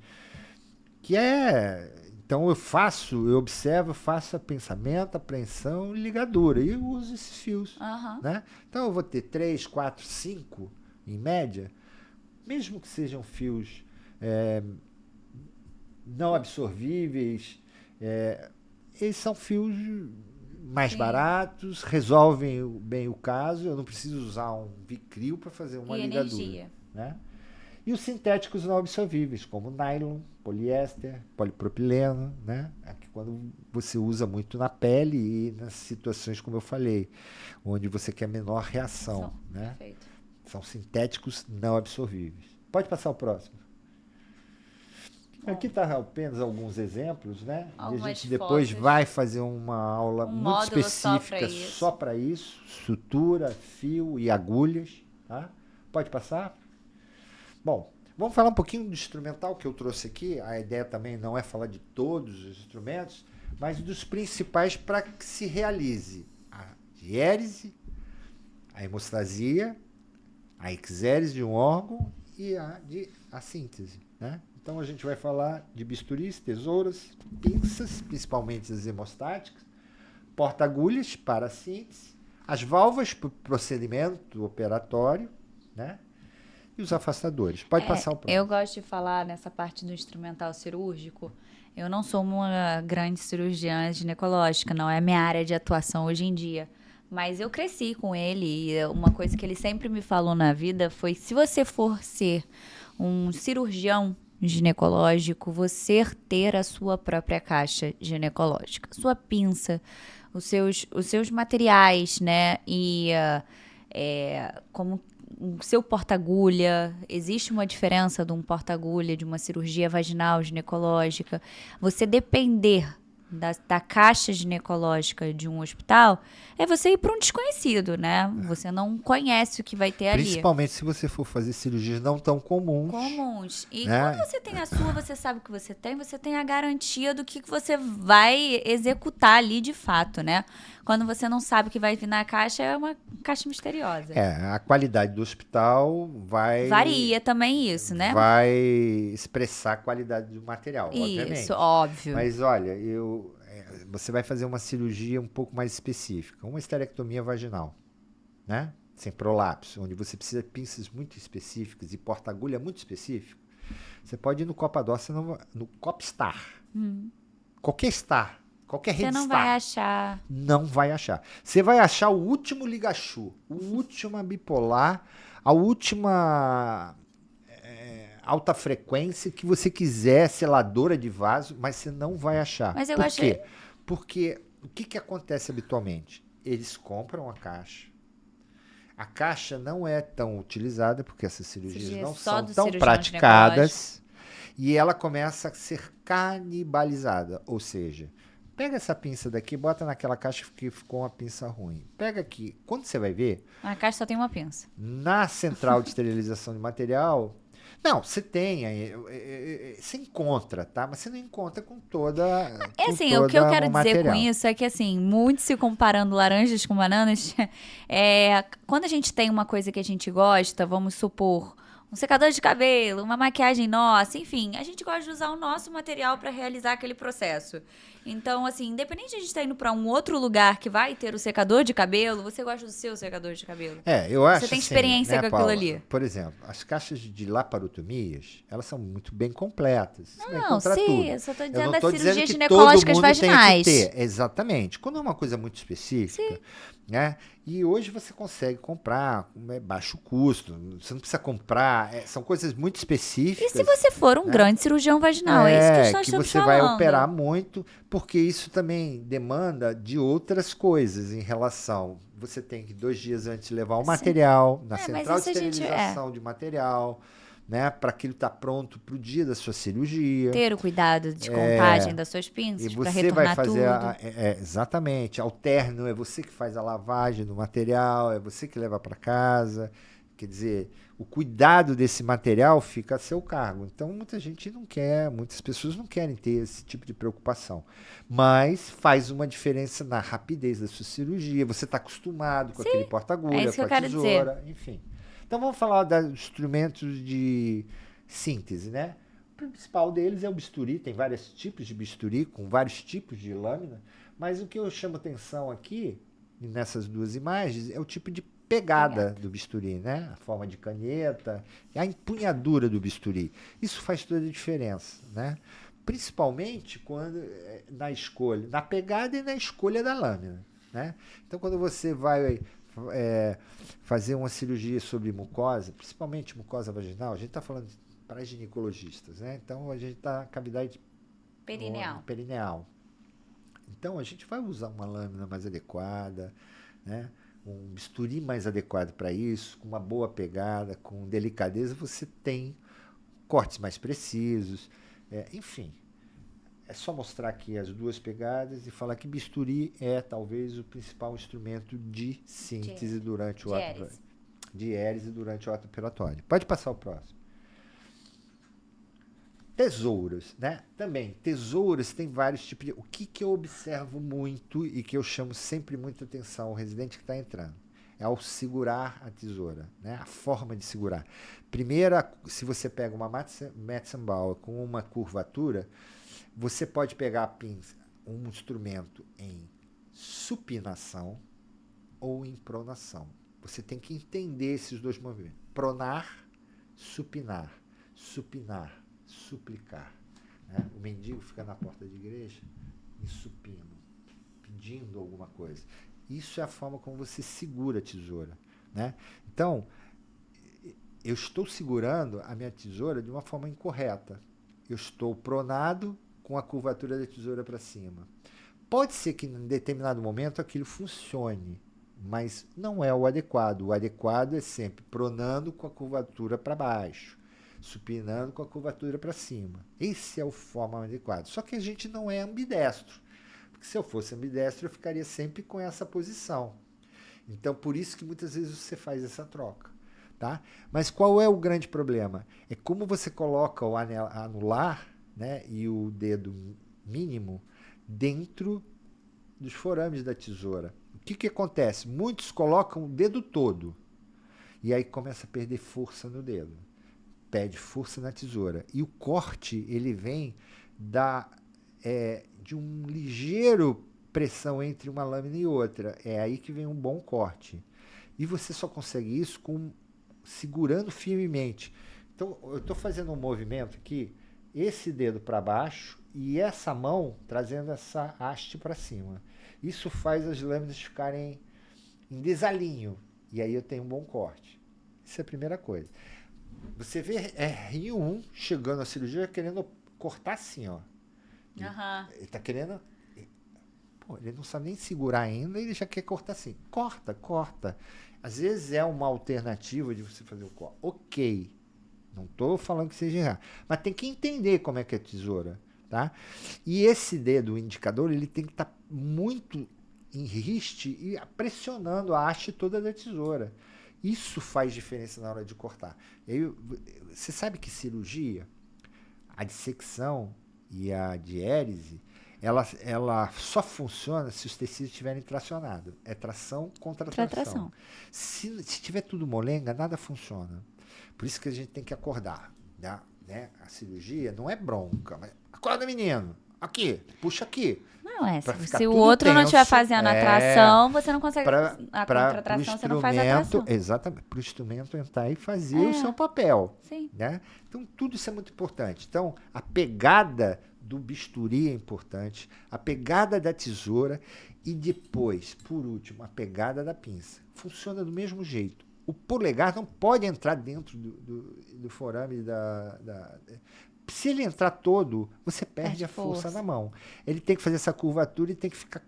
então eu observo, faço pensamento, apreensão e ligadura, e eu uso esses fios, né? Então eu vou ter 3, 4, 5 em média, mesmo que sejam fios não absorvíveis, eles são fios mais baratos, resolvem bem o caso, eu não preciso usar um Vicryl para fazer uma ligadura. Energia. Né? E os sintéticos não absorvíveis, como nylon, poliéster, polipropileno, né? Aqui quando você usa muito na pele e nas situações, como eu falei, onde você quer menor reação. Né? Perfeito. São sintéticos não absorvíveis. Pode passar o próximo. Aqui está apenas alguns exemplos, né? E a gente depois vai fazer uma aula muito específica só para isso, sutura, fio e agulhas. Tá? Pode passar? Bom, vamos falar um pouquinho do instrumental que eu trouxe aqui. A ideia também não é falar de todos os instrumentos, mas dos principais para que se realize a diérese, a hemostasia, a exérese de um órgão e a síntese, né? Então a gente vai falar de bisturis, tesouras, pinças, principalmente as hemostáticas, porta-agulhas para a síntese, as válvulas para o procedimento operatório, né? E os afastadores. Pode passar o próximo. Eu gosto de falar nessa parte do instrumental cirúrgico. Eu não sou uma grande cirurgiã ginecológica, não é minha área de atuação hoje em dia. Mas eu cresci com ele e uma coisa que ele sempre me falou na vida foi: se você for ser um cirurgião ginecológico, você ter a sua própria caixa ginecológica, sua pinça, os seus materiais, né? E como o seu porta-agulha, existe uma diferença de um porta-agulha, de uma cirurgia vaginal ginecológica. Você depender da caixa ginecológica de um hospital é você ir para um desconhecido, né? Você não conhece o que vai ter ali. Principalmente se você for fazer cirurgias não tão comuns. E né? quando você tem a sua, você sabe o que você tem a garantia do que você vai executar ali de fato, né? Quando você não sabe o que vai vir na caixa, é uma caixa misteriosa. A qualidade do hospital varia também isso, né? Vai expressar a qualidade do material, obviamente. Isso, óbvio. Mas olha, você vai fazer uma cirurgia um pouco mais específica, uma esterectomia vaginal, né? Sem prolapso, onde você precisa de pinças muito específicas e porta-agulha muito específico. Você pode ir no Copador, no Copstar. Qualquer Star. Qualquer rede Você não Star. vai achar. Não vai achar. Você vai achar o último ligachu, o última bipolar, a última alta frequência que você quiser, seladora de vaso, mas você não vai achar. Mas eu Por achei... quê? Porque o que acontece habitualmente? Eles compram a caixa. A caixa não é tão utilizada, porque essas cirurgias não são tão praticadas, e ela começa a ser canibalizada, ou seja, pega essa pinça daqui, bota naquela caixa que ficou uma pinça ruim. Pega aqui. Quando você vai ver... A caixa só tem uma pinça. Na central de esterilização de material... Não, você tem, você encontra, tá? Mas você não encontra com toda o que eu quero dizer com isso é que, assim, muito se comparando laranjas com bananas, quando a gente tem uma coisa que a gente gosta, vamos supor, um secador de cabelo, uma maquiagem nossa, enfim, a gente gosta de usar o nosso material para realizar aquele processo. Então, assim, independente de a gente estar indo para um outro lugar que vai ter o secador de cabelo, você gosta do seu secador de cabelo. Eu Você acho tem assim, experiência né, com aquilo Paula? ali. Por exemplo, as caixas de laparotomias, elas são muito bem completas. Você vai Não, encontrar sim, tudo. eu só tô Eu dizendo não das estou dizendo cirurgias que todo ginecológicas mundo tem que vaginais. ter. Exatamente. Quando é uma coisa muito específica, Sim. né? E hoje você consegue comprar com baixo custo. Você não precisa comprar. São coisas muito E específicas. se você for um né? grande cirurgião vaginal? É isso que nós Que estamos você vai falando. operar muito, porque isso também demanda de outras coisas em relação. Você tem que 2 dias antes levar o Sim. material na Mas central de isso a gente- esterilização de material, né, para aquilo estar pronto para o dia da sua cirurgia. Ter o cuidado de contagem das suas E pinças para você vai retornar fazer tudo. exatamente, ao término é você que faz a lavagem do material, é você que leva para casa. Quer dizer, o cuidado desse material fica a seu cargo. Então, muita gente não quer, muitas pessoas não querem ter esse tipo de preocupação. Mas faz uma diferença na rapidez da sua cirurgia. Você está acostumado com aquele É porta-agulha, isso que com eu a quero dizer. tesoura, enfim. Então, vamos falar dos instrumentos de síntese, né? O principal deles é o bisturi. Tem vários tipos de bisturi, com vários tipos de lâmina. Mas o que eu chamo atenção aqui, nessas duas imagens, é o tipo de pegada do bisturi, né? A forma de caneta, a empunhadura do bisturi. Isso faz toda a diferença, né? Principalmente quando na escolha, na pegada e na escolha da lâmina, né? Então, quando você vai fazer uma cirurgia sobre mucosa, principalmente mucosa vaginal, a gente está falando para ginecologistas, né? Então, a gente está na cavidade perineal. Então, a gente vai usar uma lâmina mais adequada, né? Um bisturi mais adequado para isso, com uma boa pegada, com delicadeza, você tem cortes mais precisos, enfim. É só mostrar aqui as duas pegadas e falar que bisturi é talvez o principal instrumento de síntese durante o ato de hérese durante o ato operatório. Pode passar o próximo. Tesouras, né? Também, tesouras tem vários tipos de... O que eu observo muito e que eu chamo sempre muita atenção ao residente que está entrando? É ao segurar a tesoura, né? A forma de segurar. Primeiro, se você pega uma Metzenbauer com uma curvatura, você pode pegar a pinça, um instrumento em supinação ou em pronação. Você tem que entender esses dois movimentos. Pronar, supinar, supinar, suplicar. Né? O mendigo fica na porta de igreja em supino, pedindo alguma coisa. Isso é a forma como você segura a tesoura. Né? Então, eu estou segurando a minha tesoura de uma forma incorreta. Eu estou pronado com a curvatura da tesoura para cima. Pode ser que em determinado momento aquilo funcione, mas não é o adequado. O adequado é sempre pronando com a curvatura para baixo, supinando com a curvatura para cima. Esse é o forma adequada. Só que a gente não é ambidestro. Porque se eu fosse ambidestro, eu ficaria sempre com essa posição. Então, por isso que muitas vezes você faz essa troca. Tá? Mas qual é o grande problema? É como você coloca o anular, né, e o dedo mínimo dentro dos forames da tesoura. O que acontece? Muitos colocam o dedo todo e aí começa a perder força no dedo. Perde força na tesoura. E o corte, ele vem de um ligeiro pressão entre uma lâmina e outra. É aí que vem um bom corte. E você só consegue isso segurando firmemente. Então, eu estou fazendo um movimento aqui, esse dedo para baixo e essa mão trazendo essa haste para cima. Isso faz as lâminas ficarem em desalinho. E aí eu tenho um bom corte. Isso é a primeira coisa. Você vê R1 chegando à cirurgia querendo cortar assim, ó. Ele está querendo... Pô, ele não sabe nem segurar ainda, ele já quer cortar assim. Corta. Às vezes é uma alternativa de você fazer o corte. Ok. Não estou falando que seja errado. Mas tem que entender como é que é a tesoura. Tá? E esse dedo, o indicador, ele tem que estar muito em riste e pressionando a haste toda da tesoura. Isso faz diferença na hora de cortar. Você sabe que cirurgia, a dissecção e a diérese, ela só funciona se os tecidos estiverem tracionados. É tração contra tração. Se tiver tudo molenga, nada funciona. Por isso que a gente tem que acordar, né? A cirurgia não é bronca, mas acorda, menino. Aqui, puxa aqui. Não é. Pra ficar Se o tudo outro não estiver tenso, fazendo a tração, você não consegue. Pra, A pra, contratração, você não faz a tração. exatamente, para o instrumento entrar e fazer o seu papel. Sim. Né? Então, tudo isso é muito importante. Então, a pegada do bisturi é importante, a pegada da tesoura e depois, por último, a pegada da pinça. Funciona do mesmo jeito. O polegar não pode entrar dentro do forame se ele entrar todo, você perde a força na mão. Ele tem que fazer essa curvatura e tem que ficar...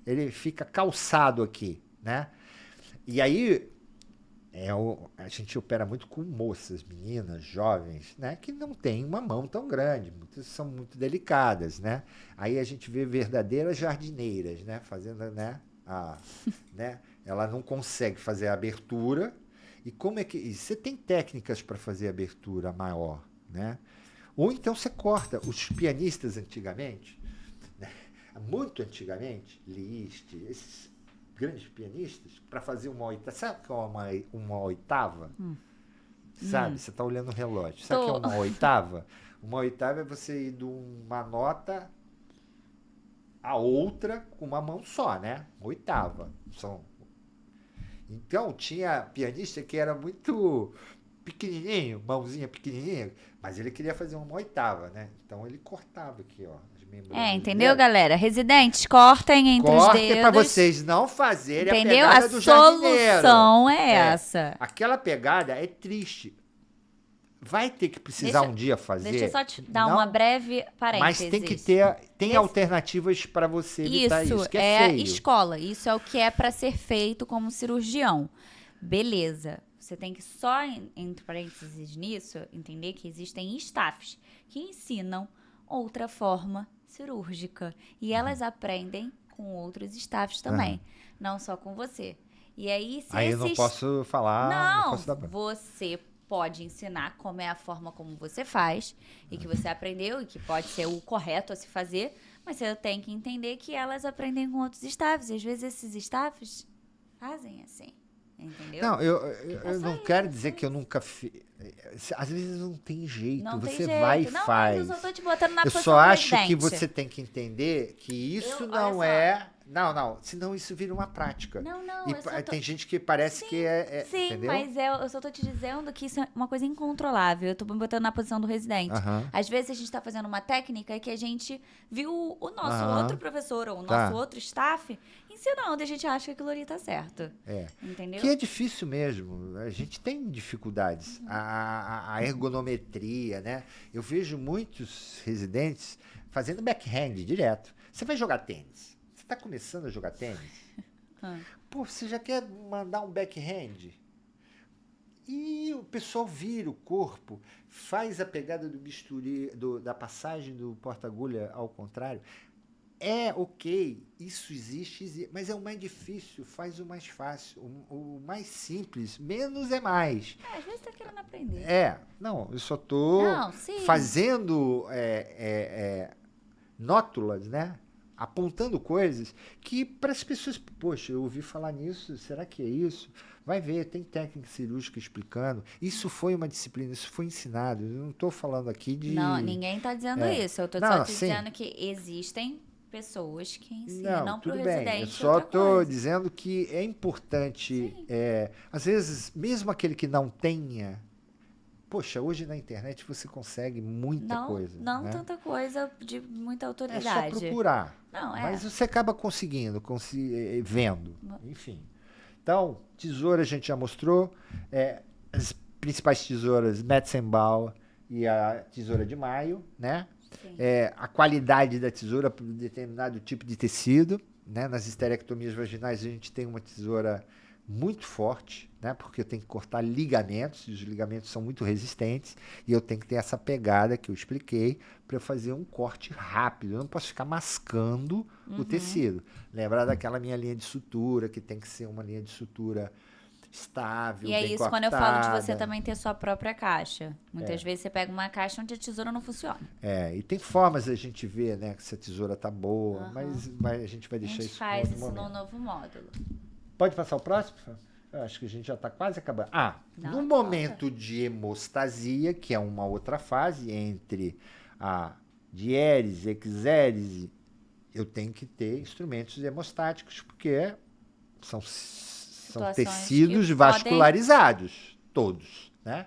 Ele fica calçado aqui, né? E aí, a gente opera muito com moças, meninas, jovens, né? Que não têm uma mão tão grande, muitas são muito delicadas, né? Aí a gente vê verdadeiras jardineiras, né? Fazendo, né? Né? Ela não consegue fazer a abertura. E como é que... E você tem técnicas para fazer abertura maior, né? Ou então você corta. Os pianistas antigamente, né? Muito antigamente, Liszt, esses grandes pianistas, para fazer uma oitava... Sabe o que é uma oitava? Sabe? Você está olhando o relógio. Sabe o que é uma oitava? Uma oitava é você ir de uma nota a outra com uma mão só, né? Oitava. Então, tinha pianista que era muito pequenininho, mãozinha pequenininha, mas ele queria fazer uma oitava, né? Então, ele cortava aqui, ó. Entendeu, galera? Residentes, cortem entre os dedos. Para vocês não fazerem entendeu? A pegada do jardineiro. A solução é essa. Aquela pegada é triste. Vai ter que precisar um dia fazer. Deixa eu só te dar uma breve parênteses. Mas tem que ter... Tem alternativas para você evitar isso, que é feio. Escola. Isso é o que é para ser feito como cirurgião. Beleza. Você tem que só, entre parênteses nisso, entender que existem staffs que ensinam outra forma cirúrgica. E elas aprendem com outros staffs também. Não só com você. E aí, se eu não posso falar... Não posso dar... você pode ensinar como é a forma como você faz e que você aprendeu e que pode ser o correto a se fazer, mas você tem que entender que elas aprendem com outros staffs. E às vezes esses staffs fazem assim. Entendeu? Não, eu não quero dizer que eu nunca fiz. Às vezes não tem jeito. Você vai e faz. Eu só tô te botando na posição Eu só acho presidente. que você tem que entender que isso não é... Não. Senão isso vira uma prática. Não. E tem gente que parece que é... Sim, entendeu? mas eu só tô te dizendo que isso é uma coisa incontrolável. Eu tô me botando na posição do residente. Às vezes a gente tá fazendo uma técnica que a gente viu o nosso outro professor ou o nosso outro staff ensinando e a gente acha que aquilo ali tá certo. Entendeu? Que é difícil mesmo. A gente tem dificuldades. A ergonometria, né? Eu vejo muitos residentes fazendo backhand direto. Você vai jogar tênis. Você está começando a jogar tênis? Pô, você já quer mandar um backhand? E o pessoal vira o corpo, faz a pegada do bisturi, da passagem do porta-agulha ao contrário. É ok, isso existe, mas é o mais difícil, faz o mais fácil, o mais simples, menos é mais. Às vezes tá querendo aprender. Não, eu só tô fazendo nótulas, né? Apontando coisas que para as pessoas, poxa, eu ouvi falar nisso, será que é isso? Vai ver, tem técnica cirúrgica explicando. Isso foi uma disciplina, isso foi ensinado. Eu não estou falando aqui de... Não, ninguém está dizendo isso. Eu estou só dizendo que existem pessoas que ensinam para o residente. Eu só estou dizendo que é importante, às vezes, mesmo aquele que não tenha... Poxa, hoje na internet você consegue muita coisa. Não, né? Tanta coisa de muita autoridade. É só procurar. Mas você acaba conseguindo, vendo. Enfim. Então, tesoura a gente já mostrou. As principais tesouras, Metzenbauer e a tesoura de Maio, né? A qualidade da tesoura para um determinado tipo de tecido. Né? Nas esterectomias vaginais a gente tem uma tesoura muito forte, né? Porque eu tenho que cortar ligamentos, e os ligamentos são muito resistentes, e eu tenho que ter essa pegada que eu expliquei para fazer um corte rápido. Eu não posso ficar mascando o tecido. Lembrar daquela minha linha de sutura, que tem que ser uma linha de sutura estável, e é bem isso cortada. Quando eu falo de você também ter sua própria caixa. Muitas vezes você pega uma caixa onde a tesoura não funciona. E tem formas da gente ver, né, que se a tesoura tá boa, mas a gente vai deixar isso faz isso no novo módulo. Pode passar o próximo? Eu acho que a gente já está quase acabando. Não, No falta. momento de hemostasia, que é uma outra fase entre a diérese, exérese, eu tenho que ter instrumentos hemostáticos, porque são Situações tecidos que vascularizados, todos, né?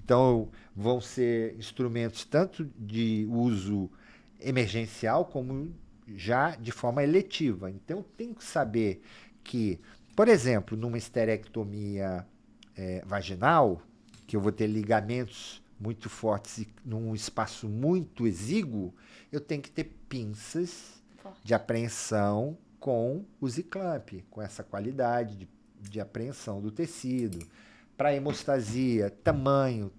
Então, vão ser instrumentos tanto de uso emergencial como já de forma eletiva. Então, eu tenho que saber que, por exemplo, numa esterectomia vaginal, que eu vou ter ligamentos muito fortes e num espaço muito exíguo, eu tenho que ter pinças Forte. de apreensão com o Z-clamp, com essa qualidade de apreensão do tecido. Para hemostasia, tamanho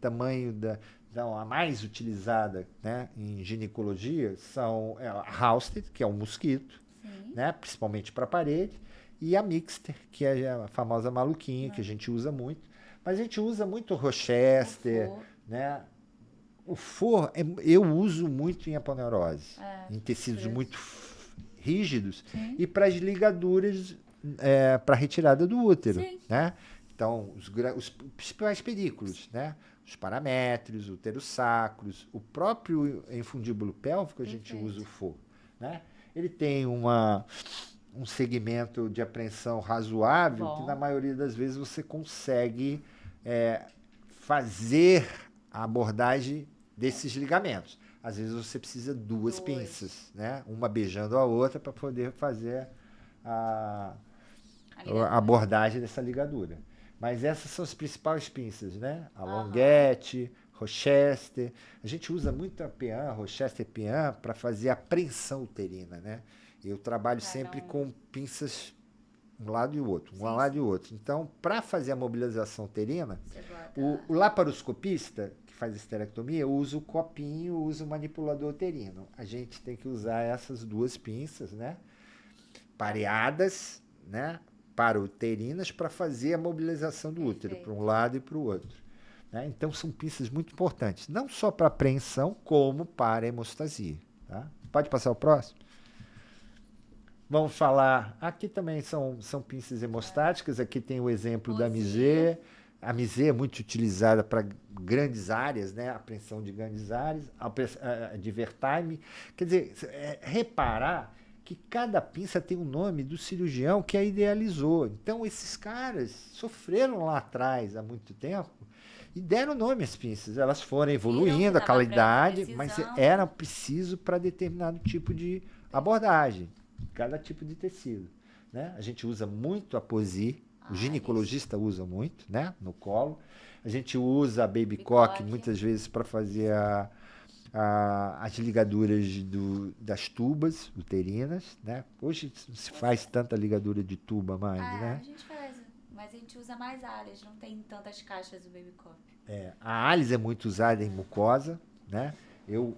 a mais utilizada, né, em ginecologia são a Housted, que é um mosquito, né, principalmente para a parede, e a Mixter, que é a famosa maluquinha, que a gente usa muito. Mas a gente usa muito o Rochester, né? O for eu uso muito em aponeurose, em tecidos muito rígidos e para as ligaduras para retirada do útero, né? Então, os principais pedículos, né? Os paramétrios, uterossacros, o próprio infundíbulo pélvico a gente usa o for, né? Ele tem um segmento de apreensão razoável que na maioria das vezes você consegue fazer a abordagem desses ligamentos. Às vezes você precisa duas pinças, né? Uma beijando a outra para poder fazer a abordagem dessa ligadura. Mas essas são as principais pinças, né? A Longuette, Rochester. A gente usa muito a PEAN, Rochester PEAN, para fazer a apreensão uterina, né? Eu trabalho sempre com pinças um lado e o outro, um lado e o outro. Então, para fazer a mobilização uterina, o laparoscopista, que faz esterectomia, usa o copinho, usa o manipulador uterino. A gente tem que usar essas duas pinças, né? Pareadas, né? Parouterinas, para fazer a mobilização do útero, para um lado e para o outro. Né? Então, são pinças muito importantes, não só para apreensão, como para a hemostasia. Tá? Pode passar o próximo? Vamos falar, aqui também são pinças hemostáticas, aqui tem o exemplo da Misé. A Misé é muito utilizada para grandes áreas, né? Apreensão de grandes áreas, a Divertime. Quer dizer, reparar que cada pinça tem o nome do cirurgião que a idealizou. Então, esses caras sofreram lá atrás, há muito tempo, e deram nome às pinças. Elas foram evoluindo a qualidade, mas era preciso para determinado tipo de abordagem, cada tipo de tecido. Né? A gente usa muito a Posi, o ginecologista usa muito, né? No colo. A gente usa a Baby Cock muitas vezes para fazer as ligaduras das tubas uterinas, né? Hoje não se faz tanta ligadura de tuba mais, né? A gente faz, mas a gente usa mais áreas, não tem tantas caixas do Baby Cop. A Alice é muito usada em mucosa, né? Eu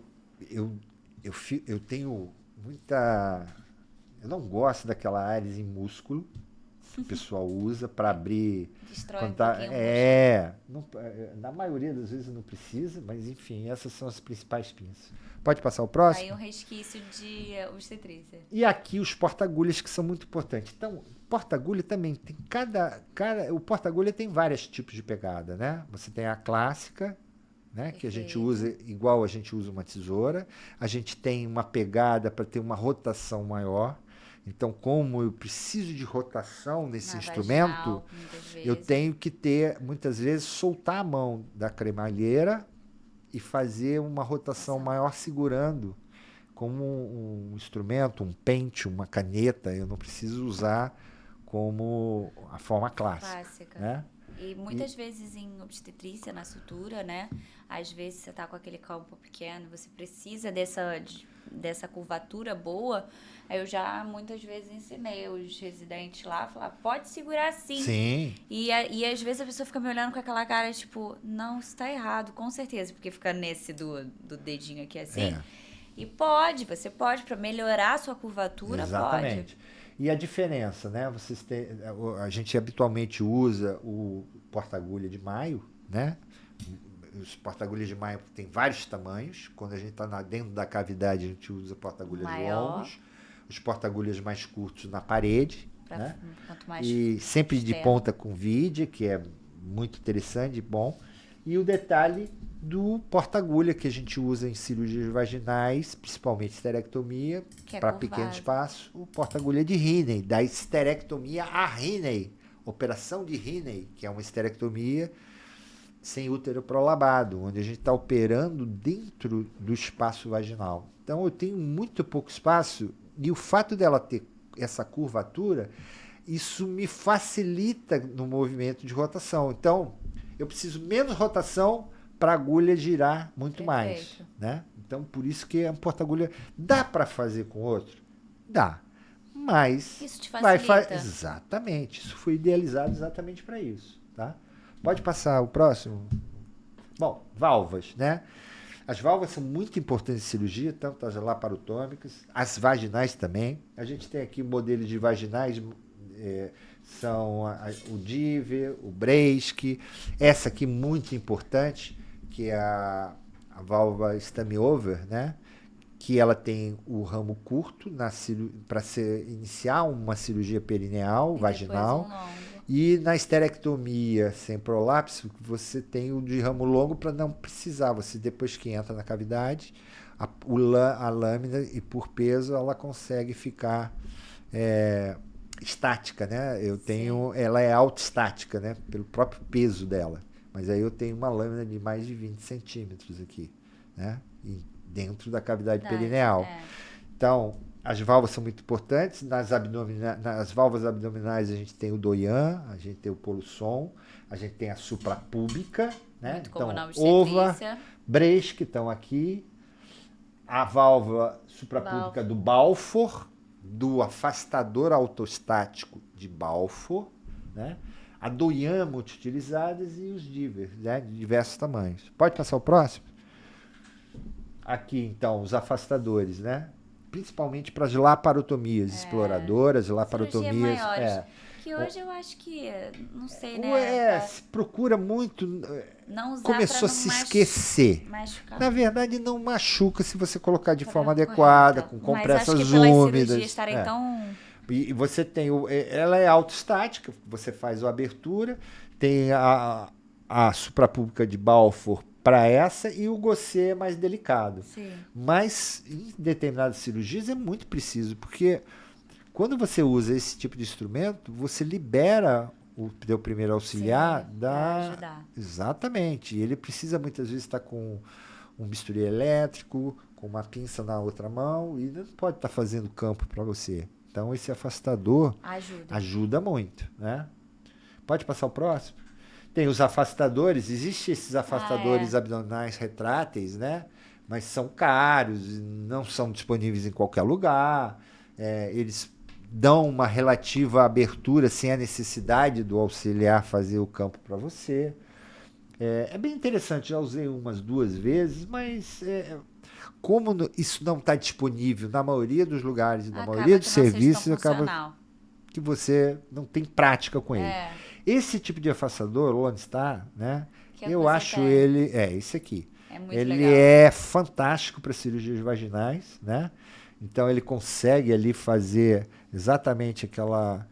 tenho muita... Eu não gosto daquela Alice em músculo, que o pessoal usa para abrir... Destrói um pouquinho. Na maioria das vezes não precisa, mas enfim, essas são as principais pinças. Pode passar o próximo? Aí um resquício de obstetrícia. E aqui os porta-agulhas, que são muito importantes. Então, porta-agulha também tem o porta-agulha tem vários tipos de pegada, né? Você tem a clássica, né, que a gente usa igual a gente usa uma tesoura. A gente tem uma pegada para ter uma rotação maior. Então, como eu preciso de rotação nesse instrumento, eu tenho que muitas vezes, soltar a mão da cremalheira e fazer uma rotação maior segurando, como um instrumento, um pente, uma caneta. Eu não preciso usar como a forma clássica. Né? E muitas vezes em obstetrícia, na sutura, né? Às vezes você tá com aquele campo pequeno, você precisa dessa curvatura boa. Aí eu já muitas vezes ensinei os residentes lá, falar, pode segurar assim. Sim. E às vezes a pessoa fica me olhando com aquela cara, tipo, não, isso tá errado, com certeza, porque fica nesse do dedinho aqui assim. E você pode, para melhorar a sua curvatura, exatamente. Pode. E a diferença, né? A gente habitualmente usa o porta-agulha de maio, né? Os porta-agulhas de maio tem vários tamanhos. Quando a gente está dentro da cavidade, a gente usa porta-agulhas longos. Os porta-agulhas mais curtos na parede, né? Quanto mais E sempre de externo. ponta com vide, que é muito interessante e bom. E o detalhe do porta-agulha que a gente usa em cirurgias vaginais, principalmente esterectomia, Que é para curvado. pequeno espaço, o porta-agulha de Riney, da esterectomia a Riney, operação de Riney, que é uma esterectomia sem útero prolabado, onde a gente está operando dentro do espaço vaginal. Então eu tenho muito pouco espaço e o fato dela ter essa curvatura, isso me facilita no movimento de rotação. Então eu preciso menos rotação para a agulha girar muito mais, Perfeito. né? Então por isso que a porta-agulha dá para fazer com outro, dá, mas Isso te vai facilita. exatamente. Isso foi idealizado exatamente para isso, tá? Pode passar o próximo. Bom, válvulas, né? As válvulas são muito importantes em cirurgia, tanto as laparotômicas, as vaginais também. A gente tem aqui modelos de vaginais, são o Diver, o Bresk, essa aqui muito importante, que é a válvula Stamiover, né? Que ela tem o ramo curto para iniciar uma cirurgia perineal, E vaginal. depois um longo. E na esterectomia sem prolapso, você tem o de ramo longo para não precisar. Você, depois que entra na cavidade, a lâmina, e por peso, ela consegue ficar estática, né? Ela é autoestática, né? Pelo próprio peso dela. Mas aí eu tenho uma lâmina de mais de 20 centímetros aqui, né? Dentro da cavidade perineal. Então, as válvulas são muito importantes. Nas válvulas abdominais a gente tem o Doyan, a gente tem o Polusson, a gente tem a suprapúbica, né? Muito Então, comum na Ova, obstetrícia. Bresk, que estão aqui. A válvula suprapúbica do Balfour, do afastador autostático de Balfour, né? A Doyan multiutilizadas e os Divers, né? De diversos tamanhos. Pode passar o próximo? Aqui, então, os afastadores, né? Principalmente para as laparotomias exploradoras, laparotomias. Maiores, que hoje eu acho que, não sei, né? Se procura muito. Não usar Começou a pra se não esquecer. machucar. Na verdade, não machuca se você colocar de forma adequada, com compressas Mas acho que pelas úmidas. cirurgias estarem tão... E você tem ela é autoestática, você faz a abertura, tem a suprapúbica de Balfour para essa e o Gosset é mais delicado. Sim. Mas em determinadas cirurgias é muito preciso, porque quando você usa esse tipo de instrumento, você libera o teu primeiro auxiliar pra ajudar. Exatamente. E ele precisa muitas vezes estar com um bisturi elétrico, com uma pinça na outra mão, e não pode estar fazendo campo para você. Então esse afastador ajuda muito, né? Pode passar o próximo? Tem os afastadores, existem esses afastadores abdominais retráteis, né? Mas são caros, não são disponíveis em qualquer lugar. Eles dão uma relativa abertura sem a necessidade do auxiliar fazer o campo para você. É bem interessante, já usei umas 2 vezes, mas como isso não está disponível na maioria dos lugares, na maioria dos serviços, acaba que você não tem prática com ele. Esse tipo de afastador, o Lone Star, né? Eu acho ele... esse aqui. Ele legal. É fantástico para cirurgias vaginais, né? Então ele consegue ali fazer exatamente aquela...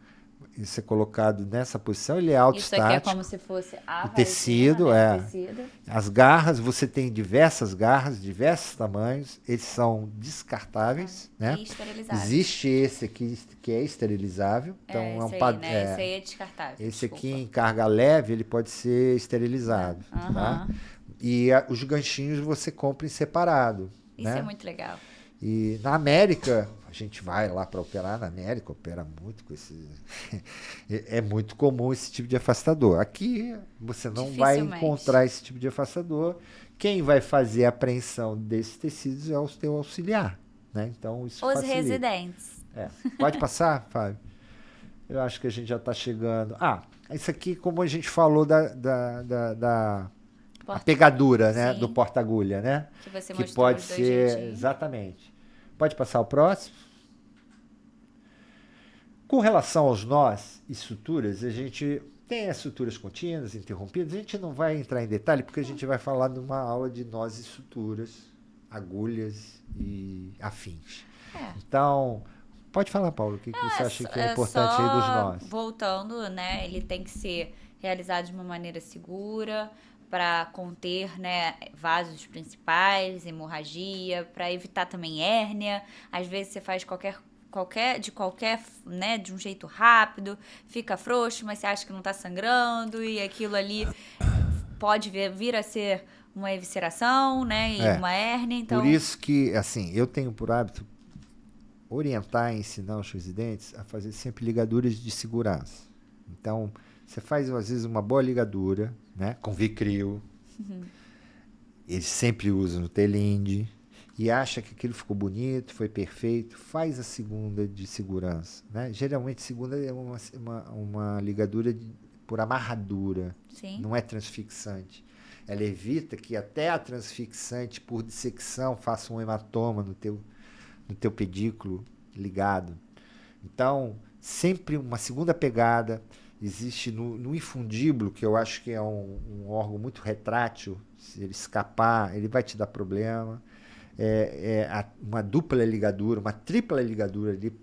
Isso é colocado nessa posição, ele é autoestático. Isso aqui é como se fosse o tecido, tecido. As garras, você tem diversas garras, diversos tamanhos, eles são descartáveis, né? E esterilizáveis. Existe esse aqui que é esterilizável. Então esse aí é descartável. Esse aqui em carga leve, ele pode ser esterilizado. Tá? E os ganchinhos você compra em separado. Isso né? É muito legal. E na América, a gente vai lá para operar na América, opera muito com esse... É muito comum esse tipo de afastador. Aqui você não vai encontrar esse tipo de afastador. Quem vai fazer a apreensão desses tecidos é o teu auxiliar. Né? Então, isso facilita. Residentes. Pode passar, Fábio? Eu acho que a gente já está chegando... isso aqui, como a gente falou a pegadura, né, do porta-agulha, né? Que você que pode ser exatamente. Pode passar o próximo? Com relação aos nós e suturas, a gente tem as suturas contínuas, interrompidas. A gente não vai entrar em detalhe porque a gente vai falar numa aula de nós e suturas, agulhas e afins. Então, Pode falar, Paulo, o que você acha que é importante aí dos nós? Voltando, né? Ele tem que ser realizado de uma maneira segura para conter, né, vasos principais, hemorragia, para evitar também hérnia. Às vezes você faz né, de um jeito rápido, fica frouxo, mas você acha que não tá sangrando e aquilo ali pode vir a ser uma evisceração, né, e uma hérnia, então... Por isso que, assim, eu tenho por hábito orientar e ensinar os residentes a fazer sempre ligaduras de segurança. Então, você faz, às vezes, uma boa ligadura, né, com Vicryl. Eles sempre usam no Telinde e acha que aquilo ficou bonito, foi perfeito, faz a segunda de segurança, né? Geralmente, segunda é uma ligadura por amarradura, Sim. não é transfixante. Ela evita que até a transfixante por dissecção faça um hematoma no teu pedículo ligado. Então, sempre uma segunda pegada. Existe no infundíbulo, que eu acho que é um órgão muito retrátil, se ele escapar, ele vai te dar problema. Uma dupla ligadura, uma tripla ligadura ali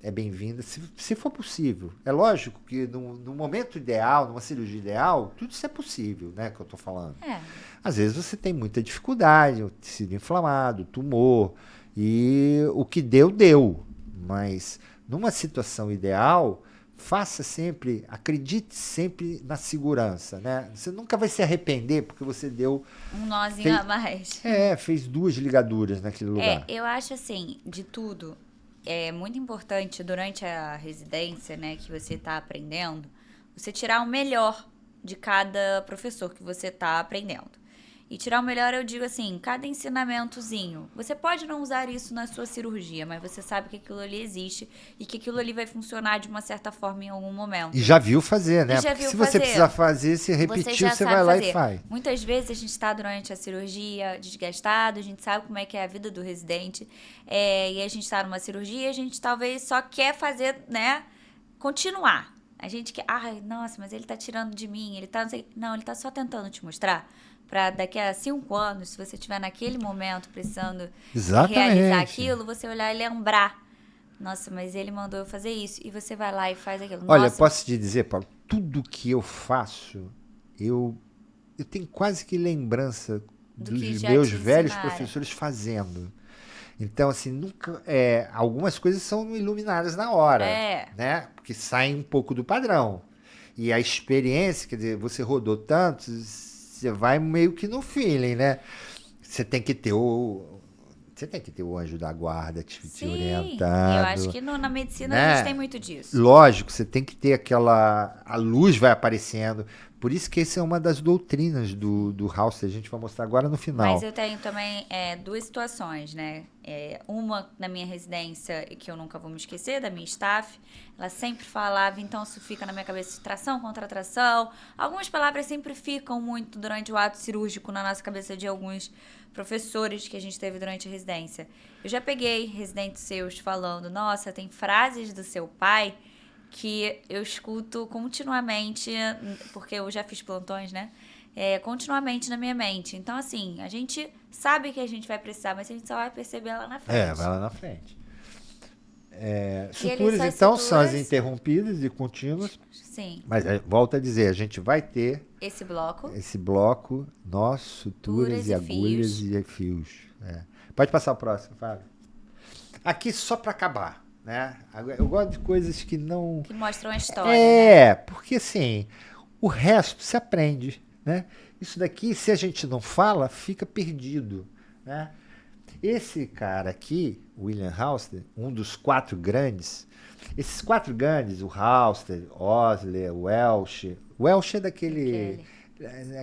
é bem-vinda, se for possível. É lógico que no momento ideal, numa cirurgia ideal, tudo isso é possível, né, que eu estou falando. Às vezes você tem muita dificuldade, o tecido inflamado, tumor, e o que deu. Mas numa situação ideal, faça sempre, acredite sempre na segurança, né? Você nunca vai se arrepender porque você deu... um nozinho a mais. Fez 2 ligaduras naquele lugar. Eu acho assim, de tudo, é muito importante durante a residência, né, que você está aprendendo, você tirar o melhor de cada professor que você está aprendendo. E tirar o melhor, eu digo assim, cada ensinamentozinho. Você pode não usar isso na sua cirurgia, mas você sabe que aquilo ali existe e que aquilo ali vai funcionar de uma certa forma em algum momento. E já viu fazer, né? Porque se você precisar fazer, se repetir, você vai lá e faz. Muitas vezes a gente está durante a cirurgia desgastado, a gente sabe como é que é a vida do residente, e a gente está numa cirurgia, a gente talvez só quer fazer, né, continuar. A gente quer, nossa, mas ele tá tirando de mim, ele tá, não sei, não, ele tá só tentando te mostrar. Para daqui a 5 anos, se você estiver naquele momento precisando realizar aquilo, você olhar e lembrar. Nossa, mas ele mandou eu fazer isso. E você vai lá e faz aquilo. Olha, posso te dizer, Paulo, tudo que eu faço, eu tenho quase que lembrança dos meus velhos professores fazendo. Então, assim, nunca. Algumas coisas são iluminadas na hora, né? Porque saem um pouco do padrão. E a experiência, quer dizer, você rodou tanto, você vai meio que no feeling, né? Você tem que ter o anjo da guarda te orientando. Eu acho que na medicina, né, a gente tem muito disso. Lógico, você tem que ter a luz vai aparecendo. Por isso que essa é uma das doutrinas do House, a gente vai mostrar agora no final. Mas eu tenho também 2 situações, né? Uma na minha residência, que eu nunca vou me esquecer, da minha staff, ela sempre falava, então isso fica na minha cabeça, tração contra tração. Algumas palavras sempre ficam muito durante o ato cirúrgico na nossa cabeça de alguns professores que a gente teve durante a residência. Eu já peguei residentes seus falando, nossa, tem frases do seu pai que eu escuto continuamente, porque eu já fiz plantões, né? Continuamente na minha mente. Então, assim, a gente sabe que a gente vai precisar, mas a gente só vai perceber lá na frente. Vai lá na frente. Suturas, então, são as interrompidas e contínuas. Sim. Mas, volto a dizer, a gente vai ter esse bloco, suturas e agulhas e fios. Pode passar o próximo, Fábio. Aqui, só para acabar. Né? Eu gosto de coisas que não... que mostram a história, né? Porque assim, o resto se aprende, né? Isso daqui, se a gente não fala, fica perdido, né? Esse cara aqui, William Halsted, um dos 4 grandes, esses 4 grandes, o Halsted, Osler, Welch é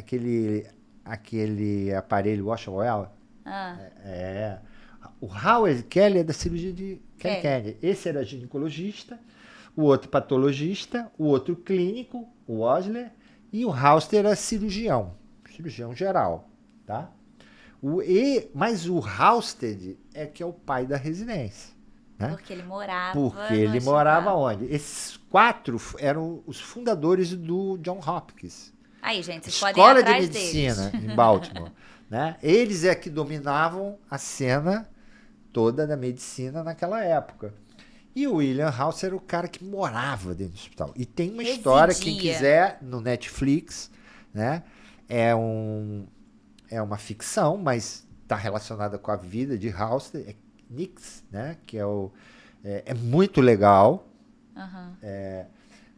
aquele aparelho Wash-Well. O Howard Kelly é da cirurgia de Kelly. Esse era ginecologista, o outro patologista, o outro clínico, o Osler, e o Halsted era cirurgião geral, tá? Mas o Halsted que é o pai da residência, né? Porque ele morava. Onde? Esses 4 eram os fundadores do John Hopkins. Aí, gente, vocês podem ir atrás deles. Escola de Medicina em Baltimore, né? Eles que dominavam a cena toda da medicina naquela época. E o William House era o cara que morava dentro do hospital. E tem uma história, quem quiser, no Netflix, né? É uma ficção, mas está relacionada com a vida de House, é Nix, né? Que é muito legal. Aham.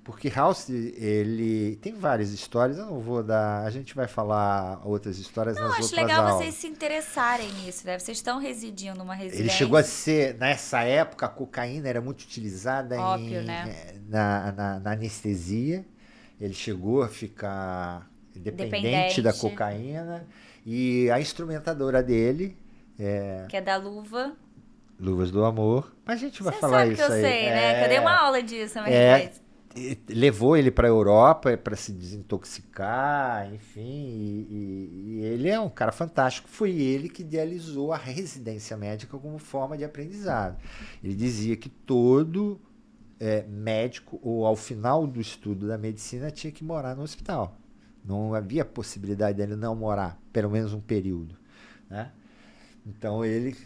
Porque House, ele tem várias histórias, eu não vou dar, a gente vai falar outras histórias nas Acho outras legal aulas. vocês se interessarem nisso, né? Vocês estão residindo numa Ele residência. chegou a ser, nessa época, a cocaína era muito utilizada Ópio, né? na anestesia. Ele chegou a ficar dependente Dependente. da cocaína. E a instrumentadora dele, Que é da luva. Luvas do Amor. Mas a gente vai Você falar sabe isso que eu aí. sei, né? Que eu dei uma aula disso, mas Levou ele para a Europa para se desintoxicar, enfim, e ele é um cara fantástico. Foi ele que idealizou a residência médica como forma de aprendizado. Ele dizia que todo médico, ou ao final do estudo da medicina, tinha que morar no hospital. Não havia possibilidade dele não morar, pelo menos um período, né? Então ele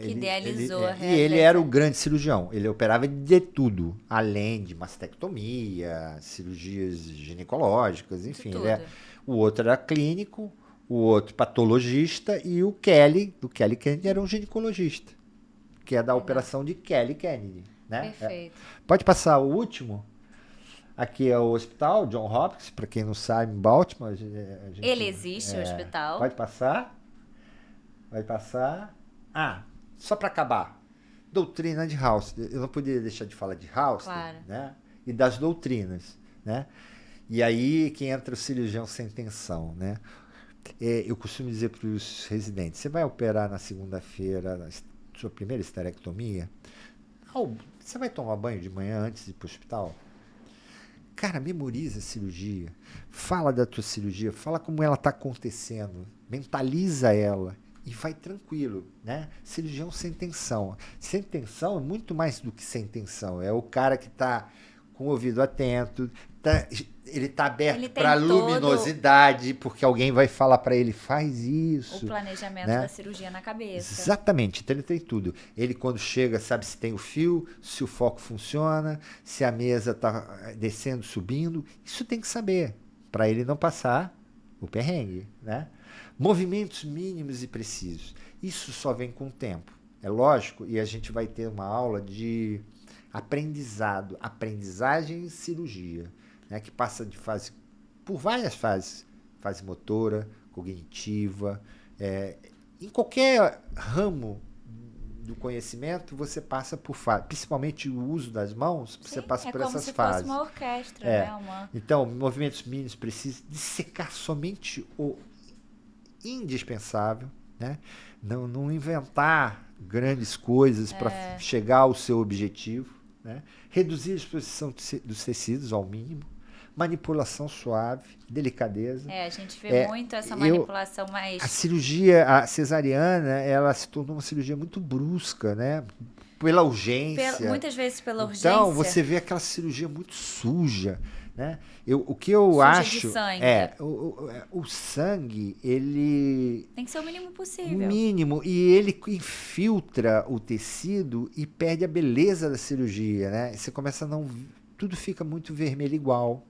idealizou a e ele era o grande cirurgião. Ele operava de tudo, além de mastectomia, cirurgias ginecológicas, enfim. O outro era clínico, o outro patologista e o Kelly Kennedy era um ginecologista, que é da operação de Kelly Kennedy, né? Perfeito. Pode passar o último? Aqui é o hospital John Hopkins, para quem não sabe, em Baltimore. Ele existe, o hospital. Pode passar? Vai passar. Só para acabar. Doutrina de House. Eu não poderia deixar de falar de House, claro, né? E das doutrinas, né? E aí que entra o cirurgião sem tensão, né? Eu costumo dizer para os residentes, você vai operar na segunda-feira a sua primeira esterectomia? Você vai tomar banho de manhã antes de ir para o hospital? Cara, memoriza a cirurgia. Fala da tua cirurgia, fala como ela está acontecendo. Mentaliza ela. E vai tranquilo, né? Cirurgião sem tensão. Sem tensão é muito mais do que sem tensão. É o cara que está com o ouvido atento, ele está aberto para luminosidade, porque alguém vai falar para ele, faz isso. O planejamento, né, da cirurgia na cabeça. Exatamente, então ele tem tudo. Ele, quando chega, sabe se tem o fio, se o foco funciona, se a mesa está descendo, subindo. Isso tem que saber, para ele não passar o perrengue, né? Movimentos mínimos e precisos. Isso só vem com o tempo. É lógico, e a gente vai ter uma aula de aprendizado, aprendizagem e cirurgia, né, que passa por várias fases. Fase motora, cognitiva. Em qualquer ramo do conhecimento, você passa por fases. Principalmente o uso das mãos, você passa por essas fases. É como se fosse uma orquestra, né? Então, movimentos mínimos precisos, dissecar somente o indispensável, né? Não inventar grandes coisas para chegar ao seu objetivo, né? Reduzir a exposição dos tecidos ao mínimo, manipulação suave, delicadeza. A gente vê muito essa manipulação mais... A cirurgia, a cesariana, ela se tornou uma cirurgia muito brusca, né? Pela urgência. Muitas vezes pela urgência. Então, você vê aquela cirurgia muito suja, né? O que eu acho de sangue. o sangue, ele tem que ser o mínimo possível. O mínimo, e ele infiltra o tecido e perde a beleza da cirurgia, né? Você começa a não, tudo fica muito vermelho igual.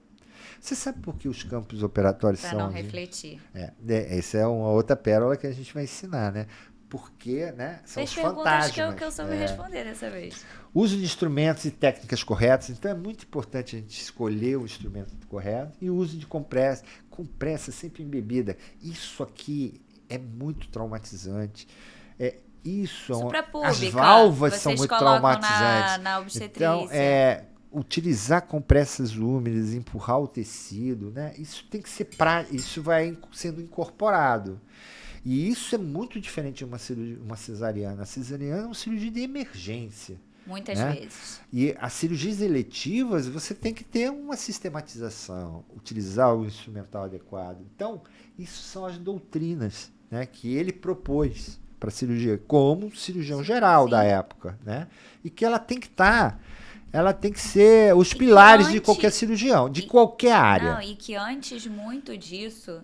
Você sabe por que os campos operatórios são... Para não refletir. Essa é uma outra pérola que a gente vai ensinar, né? Porque, né, são os fantasmas. Que eu soube responder dessa vez. Uso de instrumentos e técnicas corretas. Então, é muito importante a gente escolher o instrumento correto. E o uso de compressa. Compressa sempre em bebida. Isso aqui é muito traumatizante. Pra pública, as válvulas são muito traumatizantes. Na obstetrícia. Então, utilizar compressas úmidas, empurrar o tecido, né? Isso tem que ser isso vai sendo incorporado. E isso é muito diferente de uma cesariana. A cesariana é uma cirurgia de emergência. Muitas né? vezes. E as cirurgias eletivas, você tem que ter uma sistematização, utilizar o instrumental adequado. Então, isso são as doutrinas, né, que ele propôs para a cirurgia, como cirurgião geral da época. Né? E que ela tem que ela tem que ser os pilares de qualquer cirurgião, de qualquer área. Não, e que antes muito disso,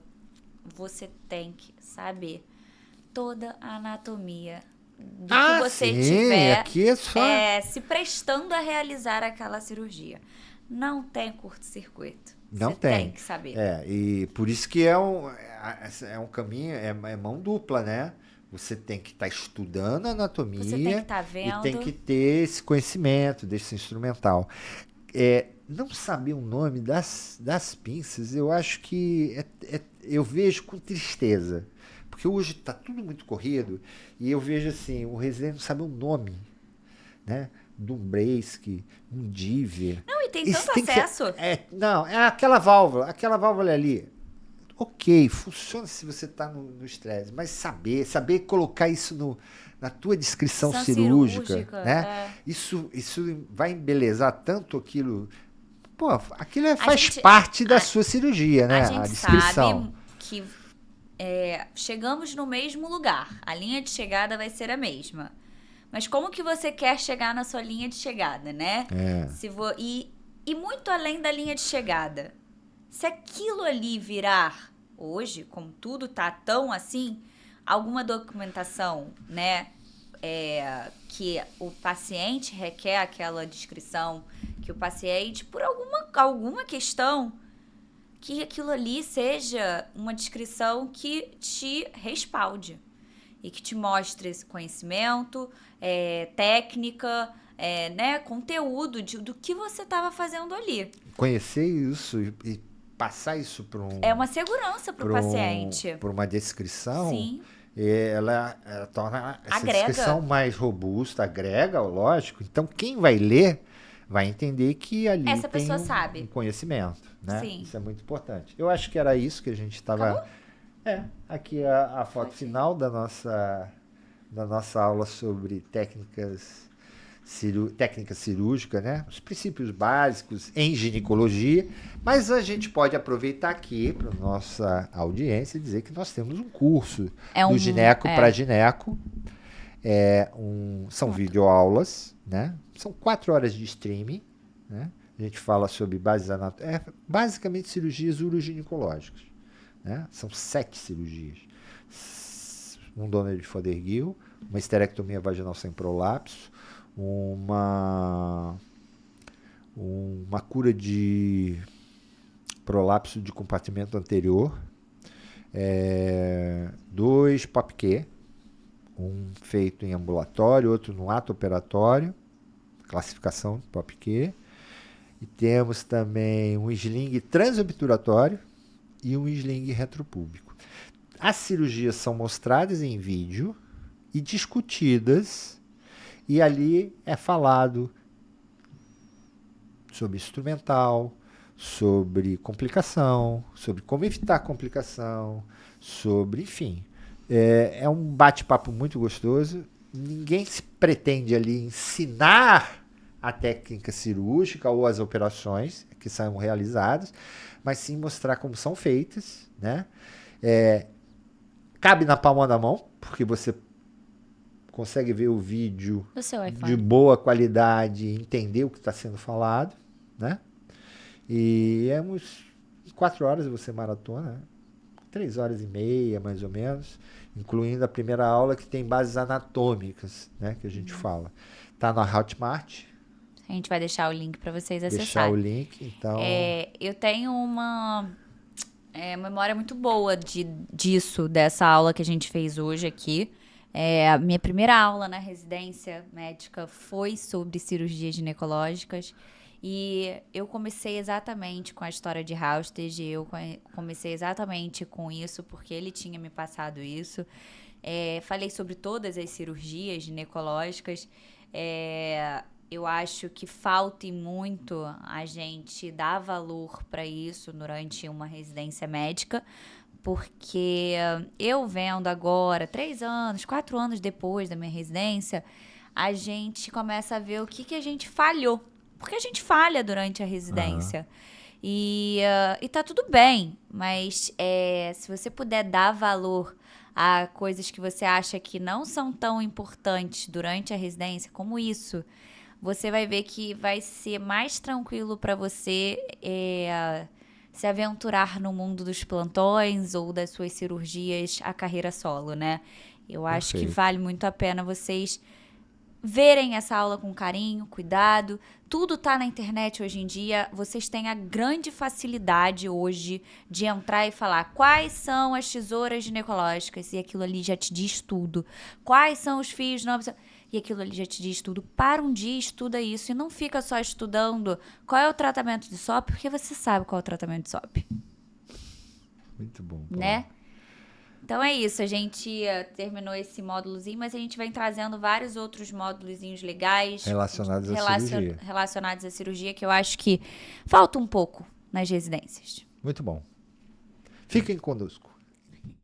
você tem que saber toda a anatomia do que você sim, tiver aqui é só... se prestando a realizar aquela cirurgia. Não tem curto-circuito. Não Você tem. tem que saber. E por isso que é um caminho, é mão dupla, né? Você tem que estar estudando anatomia Você tem que estar vendo. e tem que ter esse conhecimento desse instrumental. Não saber o nome das pinças, eu acho que eu vejo com tristeza. Porque hoje está tudo muito corrido e eu vejo assim, o residente não sabe o nome, né? Do Breisky, um Diver. Não, e tem tanto acesso. Não, é aquela válvula ali. Ok, funciona se você está no estresse, mas saber colocar isso na tua descrição cirúrgica, né? Isso vai embelezar tanto aquilo. Pô, aquilo faz parte da sua cirurgia, né? A gente descrição. sabe que chegamos no mesmo lugar. A linha de chegada vai ser a mesma. Mas como que você quer chegar na sua linha de chegada, né? E muito além da linha de chegada. Se aquilo ali virar hoje, como tudo tá tão assim, alguma documentação, né? Que o paciente requer aquela descrição, que o paciente, por alguma questão, que aquilo ali seja uma descrição que te respalde e que te mostre esse conhecimento, técnica, né, conteúdo do que você estava fazendo ali. Conhecer isso e passar isso para um... É uma segurança para o paciente. Por uma descrição... Sim. Ela torna essa descrição mais robusta, agrega, lógico. Então, quem vai ler vai entender que ali essa tem pessoa sabe. Um conhecimento, né? Sim. Isso é muito importante. Eu acho que era isso que a gente estava... Aqui a foto final da nossa aula sobre técnica cirúrgica, né? Os princípios básicos em ginecologia, mas a gente pode aproveitar aqui para nossa audiência e dizer que nós temos um curso do gineco para gineco. São videoaulas, né? São 4 horas de streaming, né? A gente fala sobre basicamente cirurgias uroginecológicas, né? São 7 cirurgias. Um donor de Fothergill, uma esterectomia vaginal sem prolapso, uma cura de prolapso de compartimento anterior, 2 POPQ, um feito em ambulatório, outro no ato operatório, classificação de POPQ, e temos também um sling transobturatório e um sling retropúbico. As cirurgias são mostradas em vídeo e discutidas, e ali é falado sobre instrumental, sobre complicação, sobre como evitar complicação, sobre, enfim. É um bate-papo muito gostoso. Ninguém se pretende ali ensinar a técnica cirúrgica ou as operações que são realizadas, mas sim mostrar como são feitas, né? Cabe na palma da mão, porque você consegue ver o vídeo de boa qualidade e entender o que está sendo falado, né? E 4 horas você maratona, né? 3 horas e meia, mais ou menos, incluindo a primeira aula que tem bases anatômicas, né? Que a gente fala. Tá na Hotmart. A gente vai deixar o link para vocês acessarem. Deixar o link, então... eu tenho uma memória muito boa dessa aula que a gente fez hoje aqui. A minha primeira aula na residência médica foi sobre cirurgias ginecológicas e eu comecei exatamente com a história de Halsted, eu comecei exatamente com isso porque ele tinha me passado isso. Falei sobre todas as cirurgias ginecológicas. Eu acho que falta muito a gente dar valor para isso durante uma residência médica, porque eu vendo agora, 3 anos, 4 anos depois da minha residência, a gente começa a ver o que a gente falhou. Porque a gente falha durante a residência. E tá tudo bem, mas se você puder dar valor a coisas que você acha que não são tão importantes durante a residência, como isso, você vai ver que vai ser mais tranquilo para você se aventurar no mundo dos plantões ou das suas cirurgias a carreira solo, né? Eu acho que Perfeito. vale muito a pena vocês verem essa aula com carinho, cuidado. Tudo tá na internet hoje em dia. Vocês têm a grande facilidade hoje de entrar e falar quais são as tesouras ginecológicas e aquilo ali já te diz tudo. Quais são os fios novos e aquilo ali já te diz tudo. Para um dia, estuda isso e não fica só estudando qual é o tratamento de SOP, porque você sabe qual é o tratamento de SOP, Muito bom. né? Então é isso, a gente terminou esse módulozinho, mas a gente vem trazendo vários outros módulozinhos legais Relacionados à cirurgia. relacionados à cirurgia, que eu acho que falta um pouco nas residências. Muito bom. Fiquem conosco.